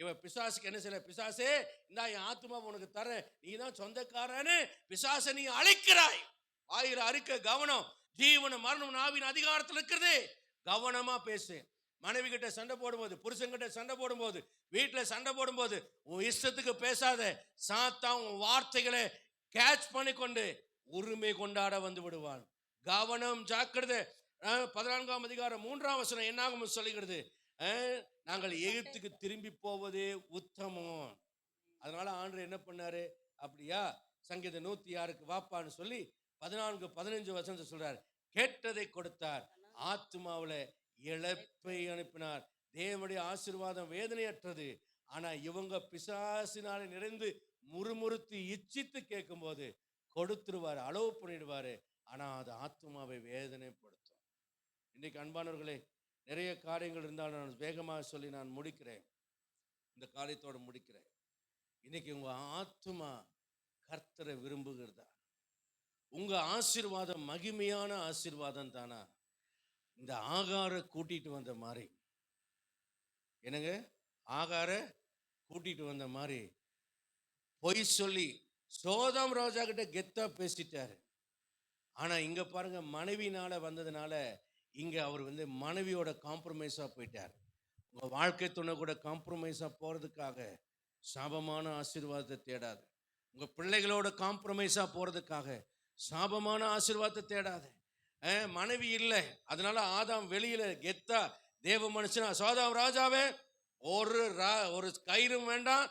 இவன் பிசாசுக்கு என்ன செய்யல? பிசாசே, இந்தா என் ஆத்மா உனக்கு தர, நீ தான் சொந்தக்காரன்னு பிசாசை நீ அழைக்கிறாய். ஆயிரம் அறிக்கை கவனம். ஜீவன மரணம் நாவின் அதிகாரத்தில் இருக்கிறது. கவனமா பேசு. மனைவி கிட்ட சண்டை போடும்போது, புருஷன் கிட்ட சண்டை போடும்போது, வீட்டுல சண்டை போடும்போது உன் இஷ்டத்துக்கு பேசாத. சாத்தான் உன் வார்த்தைகளை கேட்ச் பண்ணி கொண்டு உரிமை கொண்டாட வந்து விடுவான். கவனம், ஜாக்கிரதை. 14ஆம் அதிகாரம் 3ஆம் வசனம் என்னாகும் சொல்லுகிறது, நாங்கள் எகிப்துக்கு திரும்பி போவதே உத்தமம். அதனால ஆண்டவர் என்ன பண்ணாரு? அப்படியா, சங்கீதம் 106க்கு வாப்பான்னு சொல்லி 14-15 வசனத்தை சொல்றார். கேட்டதை கொடுத்தார், ஆத்துமாவுல இழப்பை அனுப்பினார். தேவனுடைய ஆசீர்வாதம் வேதனையற்றது. ஆனா இவங்க பிசாசினால நிறைந்து முறுமுறுத்து இச்சித்து கேட்கும் போது கொடுத்துருவாரு, அளவு பண்ணிடுவாரு. ஆனா அது ஆத்துமாவை வேதனைப்படுத்தும். இன்னைக்கு அன்பானவர்களே, நிறைய காரியங்கள் இருந்தாலும் நான் வேகமாக சொல்லி நான் முடிக்கிறேன். இந்த காரியத்தோடு முடிக்கிறேன். இன்னைக்கு உங்க ஆத்துமா கர்த்தரை விரும்புகிறதா? உங்க ஆசீர்வாதம் மகிமையான ஆசீர்வாதம் தானா? இந்த ஆகார கூட்டிட்டு வந்த மாதிரி, என்னங்க, ஆகார கூட்டிட்டு வந்த மாதிரி பொய் சொல்லி சோதம் ராஜா கிட்ட கெத்தா பேசிட்டாரு. ஆனா இங்க பாருங்க, மனைவினால வந்ததுனால இங்க அவர் மனைவியோட காம்ப்ரமைஸா போயிட்டார். உங்க வாழ்க்கை துணை கூட காம்ப்ரமைஸா போறதுக்காக சாபமான ஆசீர்வாதத்தை தேடாது. உங்க பிள்ளைகளோட காம்ப்ரமைஸா போறதுக்காக சாபமான ஆசீர்வாதத்தை தேடாது. மனைவி இல்லை, அதனால ஆதாம் வெளியில கெத்தா தேவ மனுஷனா, சோதாம் ராஜாவே, ஒரு கயிறும் வேண்டாம்,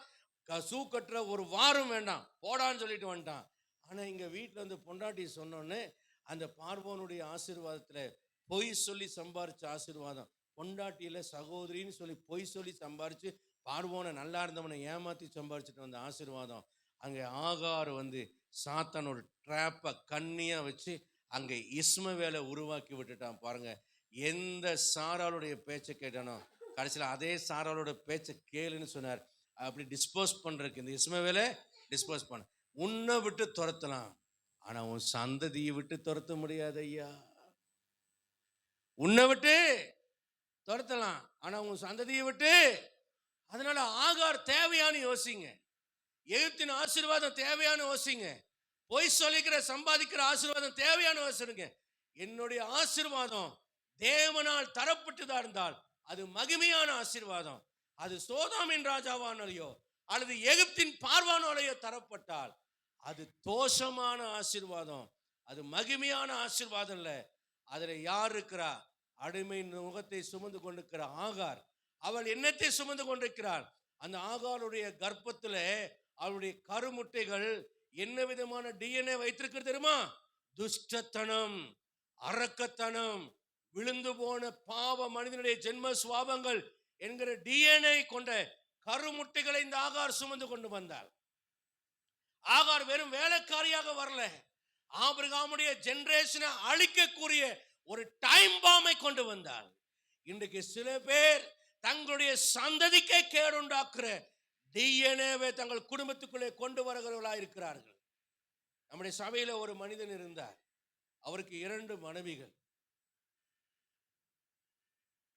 சூ கட்டுற ஒரு வாரம் வேண்டாம், போடான்னு சொல்லிட்டு வந்துட்டான். ஆனா இங்க வீட்டுல பொண்டாட்டி சொன்னோன்னு அந்த பார்வோனுடைய ஆசீர்வாதத்துல பொய் சொல்லி சம்பாரிச்ச ஆசீர்வாதம், பொண்டாட்டியில சகோதரின்னு சொல்லி பொய் சொல்லி சம்பாரிச்சு பார்வோனை நல்லா இருந்தவனை ஏமாத்தி சம்பாரிச்சுட்டு வந்த ஆசீர்வாதம், அங்கே ஆகார் சாத்தானோட ட்ராப்பை கண்ணியா வச்சு அங்கே இஸ்மவேலை உருவாக்கி விட்டுட்டான். பாருங்க, எந்த சாராளுடைய பேச்சை கேட்டானோ கடைசியில் அதே சாராளோட பேச்சை கேளுன்னு சொன்னார். அப்படி டிஸ்போஸ் பண்றதுக்கு இந்த இஸ்மவேலை டிஸ்போஸ் பண்ண. உன்னை விட்டு துரத்தலாம், ஆனா உன் சந்ததியை விட்டு துரத்த முடியாது ஐயா. உன்னை விட்டு துரத்தலாம், ஆனா உங்க சந்ததியை விட்டு. அதனால ஆகார் தேவையான்னு யோசிங்க, எகிப்தின் ஆசீர்வாதம் தேவையான்னு யோசிங்க, பொய் சொல்லிக்கிற சம்பாதிக்கிற ஆசீர்வாதம் தேவையான்னு யோசிங்க. என்னுடைய ஆசீர்வாதம் தேவனால் தரப்பட்டதா இருந்தால் அது மகிமையான ஆசீர்வாதம். அது சோதோமின் ராஜாவானாலேயோ அல்லது எகிப்தின் பார்வானாலேயோ தரப்பட்டால் அது தோஷமான ஆசீர்வாதம், அது மகிமையான ஆசீர்வாதம் இல்ல. அதுல யார் இருக்கிறா? அடிமை முகத்தை சுமந்து கொண்டிருக்கிற ஆகார். அவள் என்னத்தை சுமந்து கொண்டிருக்கிறாள்? அந்த ஆகாருடைய கர்ப்பத்துல அவளுடைய கருமுட்டைகள் என்ன விதமான டிஎன்ஏ வைத்திருக்கிறது தெரியுமா? துஷ்டத்தனம், அரக்கத்தனம், விழுந்து போன பாவ மனிதனுடைய ஜென்ம சுவாபங்கள் என்கிற டிஎன்ஏ கொண்ட கருமுட்டைகளை இந்த ஆகார் சுமந்து கொண்டு வந்தாள். ஆகார் வெறும் வேலைக்காரியாக வரல, ஆபிரகாமுடைய ஜெனரேஷனை அழிக்கக்கூடிய ஒரு டைம் பாம்பை கொண்டு வந்தாள். இன்றைக்கு சில பேர் தங்களுடைய சந்ததிக்கே கேடுண்டாக்குற டிஎன்ஏவை தங்கள் குடும்பத்துக்குள்ளே கொண்டு வருகிறவர்களாக இருக்கிறார்கள். நம்முடைய சபையில ஒரு மனிதன் இருந்தார், அவருக்கு 2 மனைவிகள்.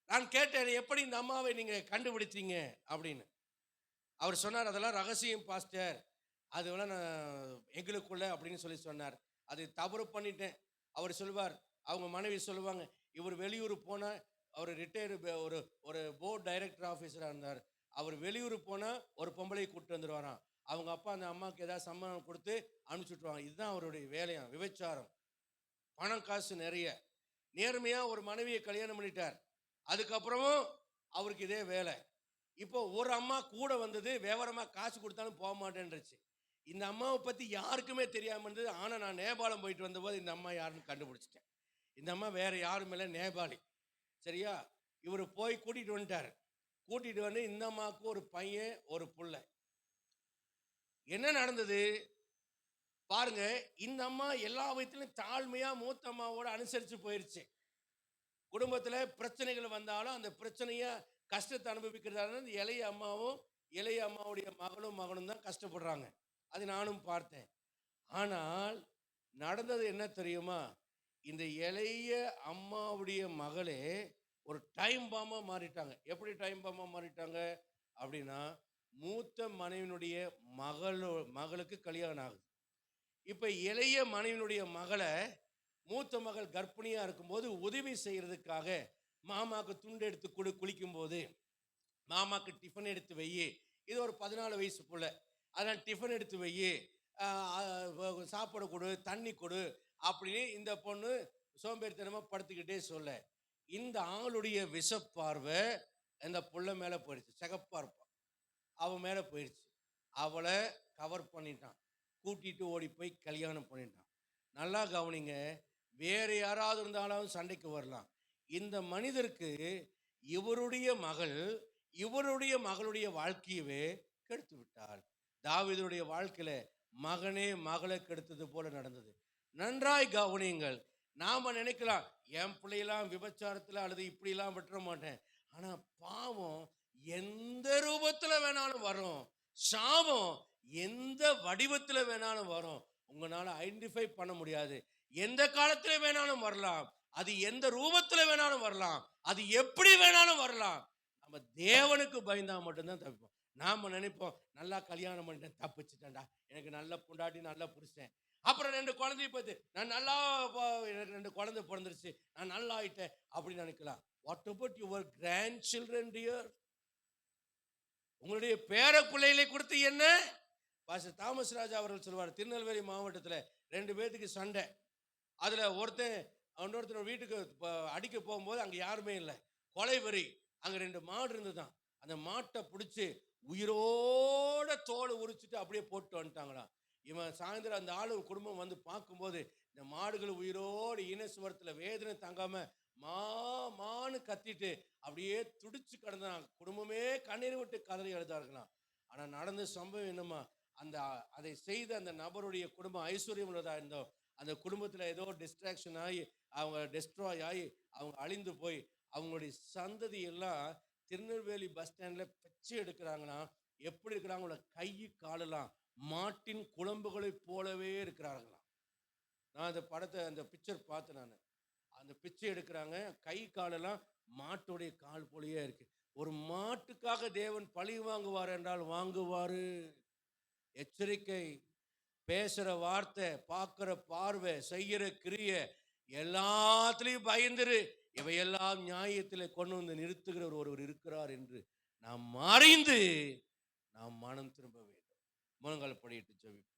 நான் கேட்டேன், எப்படி இந்த அம்மாவை நீங்க கண்டுபிடித்தீங்க அப்படின்னு. அவர் சொன்னார், அதெல்லாம் ரகசியம் பாஸ்டர், அதுவெல்லாம் நான் எங்களுக்குள்ள அப்படின்னு சொல்லி சொன்னார். அது தவறு பண்ணிட்டேன். அவர் சொல்வார், அவங்க மனைவி சொல்லுவாங்க, இவர் வெளியூர் போனால், அவர் ரிட்டையர்டு ஒரு போர்டு டைரக்டர் ஆஃபீஸராக இருந்தார். அவர் வெளியூர் போனால் ஒரு பொம்பளையை கூப்பிட்டு வந்துடுவாராம். அவங்க அப்பா அந்த அம்மாவுக்கு ஏதாவது சம்பளம் கொடுத்து அனுப்பிச்சுட்ருவாங்க. இதுதான் அவருடைய வேலையாம், விபச்சாரம், பணம் காசு நிறைய. நேர்மையாக ஒரு மனைவியை கல்யாணம் பண்ணிட்டார். அதுக்கப்புறமும் அவருக்கு இதே வேலை. இப்போ ஒரு அம்மா கூட வந்தது, விவரமாக காசு கொடுத்தாலும் போக மாட்டேன்ருச்சு. இந்த அம்மாவை பற்றி யாருக்குமே தெரியாமல் இருந்தது. ஆனால் நான் நேபாளம் போயிட்டு வந்தபோது இந்த அம்மா யாருன்னு கண்டுபிடிச்சிட்டேன். இந்த அம்மா வேற யாரும் இல்லை, நேபாளி. சரியா? இவர் போய் கூட்டிகிட்டு வந்துட்டார். கூட்டிகிட்டு வந்து இந்த அம்மாவுக்கு ஒரு பையன் ஒரு புள்ள. என்ன நடந்தது பாருங்க. இந்த அம்மா எல்லா விதத்திலும் தாழ்மையாக மூத்த அம்மாவோட அனுசரித்து போயிடுச்சு. குடும்பத்தில் பிரச்சனைகள் வந்தாலும் அந்த பிரச்சனையை கஷ்டத்தை அனுபவிக்கிறதால இந்த இளைய அம்மாவும் இளைய அம்மாவுடைய மகனும் தான் கஷ்டப்படுறாங்க. அது நானும் பார்த்தேன். ஆனால் நடந்தது என்ன தெரியுமா? இந்த இளைய அம்மாவுடைய மகளே ஒரு டைம் பாம்பா மாறிட்டாங்க. எப்படி டைம் பாம்பா மாறிட்டாங்க அப்படின்னா, மூத்த மனைவினுடைய மகளுக்கு கல்யாணம் ஆகுது. இப்போ இளைய மனைவினுடைய மகளை மூத்த மகள் கர்ப்பிணியாக இருக்கும்போது உதவி செய்கிறதுக்காக மாமாவுக்கு துண்டு எடுத்து கொடு, குளிக்கும்போது மாமாவுக்கு டிஃபன் எடுத்து வை, இது ஒரு 14 வயசு பிள்ளை, அதனால் டிஃபன் எடுத்து வை, சாப்பாடு கொடு, தண்ணி கொடு அப்படின்னு இந்த பொண்ணு சோம்பேறித்தனமாக படுத்துக்கிட்டே சொல்ல, இந்த ஆளுடைய விஷப்பார்வை இந்த புள்ள மேலே போயிடுச்சு. சிகப்பாக இருப்பான், அவன் மேலே போயிடுச்சு. அவளை கவர் பண்ணிட்டான், கூட்டிகிட்டு ஓடி போய் கல்யாணம் பண்ணிட்டான். நல்லா கவனிங்க, வேறு யாராவது இருந்தாலும் சண்டைக்கு வரலாம். இந்த மனிதருக்கு இவருடைய மகளுடைய வாழ்க்கையவே கெடுத்து விட்டாள். தாவீதுடைய வாழ்க்கையில மகனே மகளை கெடுத்தது போல நடந்தது. நன்றாய் கவனியுங்கள். நாம நினைக்கலாம், என் பிள்ளையெல்லாம் விபச்சாரத்தில் அல்லது இப்படிலாம் விட்டுற மாட்டேன். ஆனா பாவம் எந்த ரூபத்துல வேணாலும் வரும், சாபம் எந்த வடிவத்துல வேணாலும் வரும். உங்களால ஐடென்டிஃபை பண்ண முடியாது. எந்த காலத்துல வேணாலும் வரலாம், அது எந்த ரூபத்துல வேணாலும் வரலாம், அது எப்படி வேணாலும் வரலாம். நம்ம தேவனுக்கு பயந்தா மட்டும்தான் தப்பிப்போம். நாம நினைப்போம், நல்லா கல்யாணம் பண்ணிட்டேன், தப்பிச்சுட்டேன்டா, எனக்கு நல்ல பொண்டாட்டி நல்ல புருஷன், அப்புறம் 2 குழந்தைய பார்த்து நான் நல்லா, எனக்கு 2 குழந்தை பிறந்துருச்சு, நான் நல்லா ஆயிட்டேன் அப்படின்னு நினைக்கலாம். What about your grandchildren dear? உங்களுடைய பேர பிள்ளைகளை கொடுத்து என்ன? பாஸ்டர் தாமஸ் ராஜா அவர்கள் சொல்வார், திருநெல்வேலி மாவட்டத்தில் 2 பேர்த்துக்கு சண்டை. அதில் இன்னொருத்தர் வீட்டுக்கு அடிக்க போகும்போது அங்கே யாருமே இல்லை, கொலை வரி. அங்கே 2 மாடு இருந்துதான். அந்த மாட்டை பிடிச்சி உயிரோட தோலை உரிச்சிட்டு அப்படியே போட்டு வந்துட்டாங்களாம். இவன் சாயந்தரம் அந்த ஆளு குடும்பம் வந்து பார்க்கும்போது இந்த மாடுகள் உயிரோடு ஈனசுவரத்தில் வேதனை தாங்காம மான்னு கத்திட்டு அப்படியே துடிச்சு கிடந்தான். குடும்பமே கண்ணீர் விட்டு கதறி எழுதார்களாம். ஆனால் நடந்த சம்பவம் என்னமா, அதை செய்த அந்த நபருடைய குடும்பம் ஐஸ்வர்யம் உள்ளதாக இருந்தோம். அந்த குடும்பத்தில் ஏதோ டிஸ்ட்ராக்ஷன் ஆகி அவங்க டெஸ்ட்ராய் ஆகி அவங்க அழிந்து போய் அவங்களுடைய சந்ததி எல்லாம் திருநெல்வேலி பஸ் ஸ்டாண்டில் பிச்சை எடுக்கிறாங்கன்னா எப்படி இருக்கிறாங்களோ, கை காலெல்லாம் மாட்டின் குழம்புகளை போலவே இருக்கிறார்களாம். நான் அந்த படத்தை, அந்த பிக்சர் பார்த்தேன். நான் அந்த பிச்சை எடுக்கிறாங்க, கை காலெல்லாம் மாட்டுடைய கால் போலயே இருக்கு. ஒரு மாட்டுக்காக தேவன் பழி வாங்குவார் என்றால் வாங்குவாரு. எச்சரிக்கை. பேசுற வார்த்தை, பார்க்கிற பார்வை, செய்கிற கிரியை எல்லாத்துலயும் பயந்துரு. இவையெல்லாம் நியாயத்தில் கொண்டு வந்து நிறுத்துகிறவர் ஒருவர் இருக்கிறார் என்று நாம் அறிந்து நாம் மனம் திரும்ப வேண்டும். முழங்கால் படியிட்டு ஜெபிப்போம்.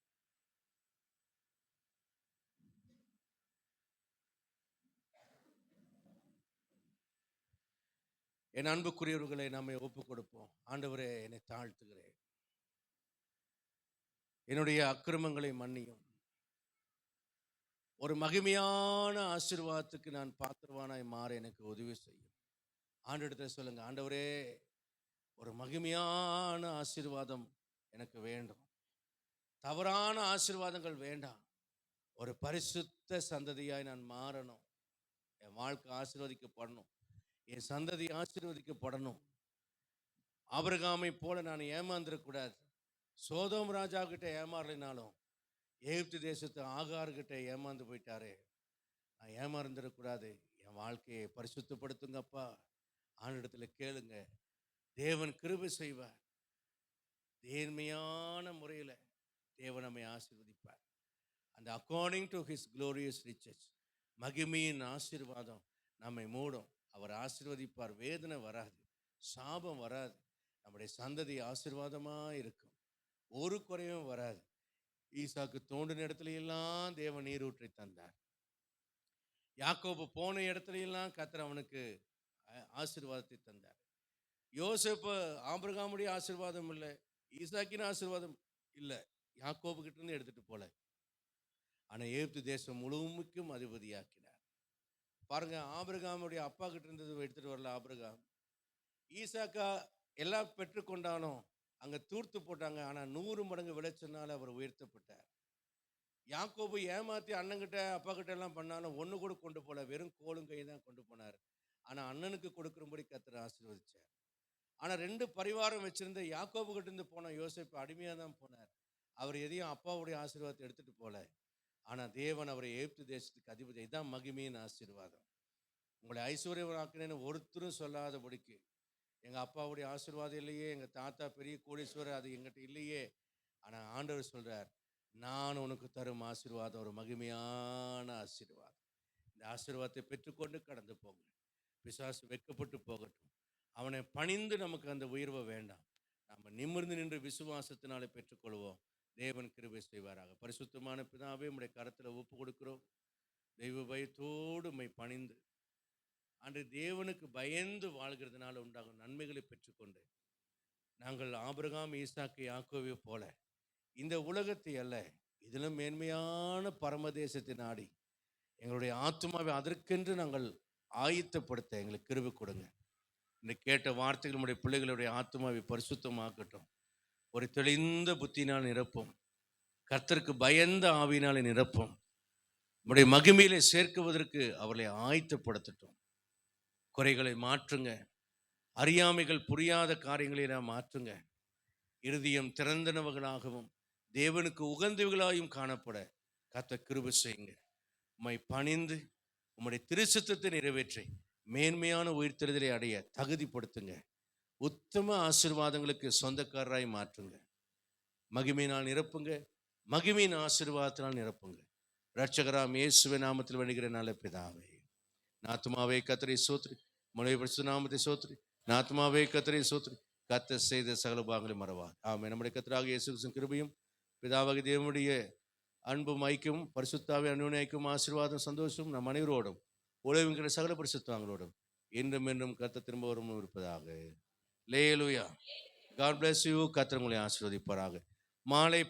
என் அன்புக்குரியவர்களை நம்மை ஒப்புக் கொடுப்போம். ஆண்டவரே, என்னை தாழ்த்துகிறேன். என்னுடைய அக்கிரமங்களை மன்னியும். ஒரு மகிமையான ஆசீர்வாதத்துக்கு நான் பாத்திரவானாய் மாற எனக்கு உதவி செய்யும். ஆண்டவரிடத்தில் சொல்லுங்க, ஆண்டவரே, ஒரு மகிமையான ஆசீர்வாதம் எனக்கு வேண்டும். தவறான ஆசீர்வாதங்கள் வேண்டாம். ஒரு பரிசுத்த சந்ததியாய் நான் மாறணும். என் வாழ்க்கை ஆசீர்வதிக்கப்படணும். என் சந்ததி ஆசீர்வதிக்கப்படணும். ஆபிரகாமை போல நான் ஏமாந்துடக்கூடாது. சோதோம் ராஜா கிட்ட ஏமாறலினாலும் எகிப்து தேசத்து ஆகார்கிட்ட ஏமாந்து போயிட்டாரே, நான் ஏமாந்துடக்கூடாது. என் வாழ்க்கையை பரிசுத்தப்படுத்துங்கப்பா. ஆண்டிடத்துல கேளுங்க. தேவன் கிருபை செய்வார். நேர்மையான முறையில் தேவன் நம்மை ஆசீர்வதிப்பார். அந்த according to his glorious riches, மகிமையின் ஆசீர்வாதம் நம்மை மூடும். அவர் ஆசீர்வதிப்பார். வேதனை வராது, சாபம் வராது. நம்முடைய சந்ததி ஆசீர்வாதமாக இருக்கும். ஒரு குறையும் வராது. ஈசாக்கு தோண்டின இடத்துல எல்லாம் தேவன் நீரூற்றி தந்தார். யாக்கோபு போன இடத்துல எல்லாம் கர்த்தர் அவனுக்கு ஆசீர்வாதத்தை தந்தார். யோசேப்பு ஆபிரகாமுடைய ஆசீர்வாதம் இல்லை, ஈசாக்கின் ஆசீர்வாதம் இல்லை, யாக்கோபு கிட்ட இருந்து எடுத்துட்டு போல. ஆனால் எகிப்து தேசம் முழுமைக்கும் அதிபதியாக்கினார். பாருங்க, ஆபிரகாமுடைய அப்பா கிட்ட இருந்தது எடுத்துட்டு வரல ஆபிரகாம். ஈசாக்கா எல்லாம் பெற்றுக்கொண்டானோ அங்கே தூர்த்து போட்டாங்க. ஆனால் 100 மடங்கு விளைச்சனால அவர் உயர்த்தப்பட்டார். யாக்கோபு ஏமாற்றி அண்ணங்கிட்ட அப்பா கிட்ட எல்லாம் பண்ணாலும் ஒன்று கூட கொண்டு போல, வெறும் கோலும் கை தான் கொண்டு போனார். ஆனால் அண்ணனுக்கு கொடுக்குறபடி கர்த்தர் ஆசீர்வதிச்சார். ஆனால் 2 பரிவாரம் வச்சிருந்த யாக்கோபு கிட்ட இருந்து போன யோசேப்பு அடிமையாக தான் போனார். அவர் எதையும் அப்பாவுடைய ஆசீர்வாதத்தை எடுத்துட்டு போல. ஆனால் தேவன் அவரை எகிப்து தேசத்துக்கு அதிபதி. இதுதான் மகிமையின் ஆசீர்வாதம். உங்களை ஐஸ்வர்யவாக்கினேன்னு ஒருத்தரும் சொல்லாதபடிக்கு, எங்கள் அப்பாவுடைய ஆசீர்வாதம் இல்லையே, எங்கள் தாத்தா பெரிய கோடீஸ்வரர், அது எங்கிட்ட இல்லையே. ஆனால் ஆண்டவர் சொல்கிறார், நான் உனக்கு தரும் ஆசீர்வாதம் ஒரு மகிமையான ஆசீர்வாதம். இந்த ஆசீர்வாதத்தை பெற்றுக்கொண்டு கடந்து போங்க. பிசாசு வெட்கப்பட்டு போகட்டும். அவனை பணிந்து நமக்கு அந்த உயர்வை வேண்டாம். நம்ம நிமிர்ந்து நின்று விசுவாசத்தினாலே பெற்றுக்கொள்வோம். தேவன் கிருபை செய்வாராக. பரிசுத்தமான பிதாவே, உம்முடைய கரத்தில் ஒப்பு கொடுக்கிறோம். தெய்வ பயத்தோடு உம்மை பணிந்து அன்று தேவனுக்கு பயந்து வாழ்கிறதுனால உண்டாகும் நன்மைகளை பெற்றுக்கொண்டு நாங்கள் ஆபிரகாம், ஈசாக்கு, யாக்கோவை போல இந்த உலகத்தை அல்ல, இதிலும் மேன்மையான பரமதேசத்தை நாடி எங்களுடைய ஆத்துமாவை அதற்கென்று நாங்கள் ஆயத்தப்படுத்த எங்களுக்கு கிருபை கொடுங்க. இந்த கேட்ட வார்த்தைகள் நம்முடைய பிள்ளைகளுடைய ஆத்துமாவை பரிசுத்தமாக்கட்டும். ஒரு தெளிந்த புத்தினால் நிரப்பும். கர்த்தருக்கு பயந்த ஆவியினாலே நிரப்பும். நம்முடைய மகிமையிலே சேர்க்குவதற்கு அவர்களை ஆயத்தப்படுத்தட்டும். குறைகளை மாற்றுங்க. அறியாமைகள், புரியாத காரியங்களை நாம் மாற்றுங்க. இருதயம் திறந்தனவர்களாகவும் தேவனுக்கு உகந்தவர்களாயும் காணப்பட கர்த்தர் கிருபை செய்யுங்க. உம்மை பணிந்து உம்முடைய திருச்சித்தத்தை நிறைவேற்றி மேன்மையான உயிர்த்தெழுதலை அடைய தகுதிப்படுத்துங்க. உத்தம ஆசீர்வாதங்களுக்கு சொந்தக்காரராய் மாற்றுங்க. மகிமையினால் நிரப்புங்க. மகிமையின் ஆசீர்வாதத்தினால் நிரப்புங்க. இரட்சகராம் இயேசுவின் நாமத்தில் வேண்டுகிற நல்ல பிதாவே. நாத்துமாவே கர்த்தரை சோத்ரி, முனைய பரிசுத்த நாமத்தை சோத்ரி. நாத்துமாவே கர்த்தரை சோத்ரி, கர்த்தர் செய்த சகல பாகங்களை மறவார். ஆமென். நம்முடைய கர்த்தராகிய இயேசு கிறிஸ்துவின் கிருபையும் பிதாவாகிய தேவனுடைய அன்பும் ஐக்கியமும் பரிசுத்தாவின் அன்யோன்ய ஐக்கியமும் ஆசீர்வாதம் சந்தோஷம் நம் அனைவரோடும் உலகிற சகல பரிசுத்தவான்களோடும் என்றும் என்றும் கர்த்தர் திரும்ப வரும் இருப்பதாக. லேலுயா. God bless you. கர்த்தர் உங்களை ஆசீர்வதிப்பாராக. மாலை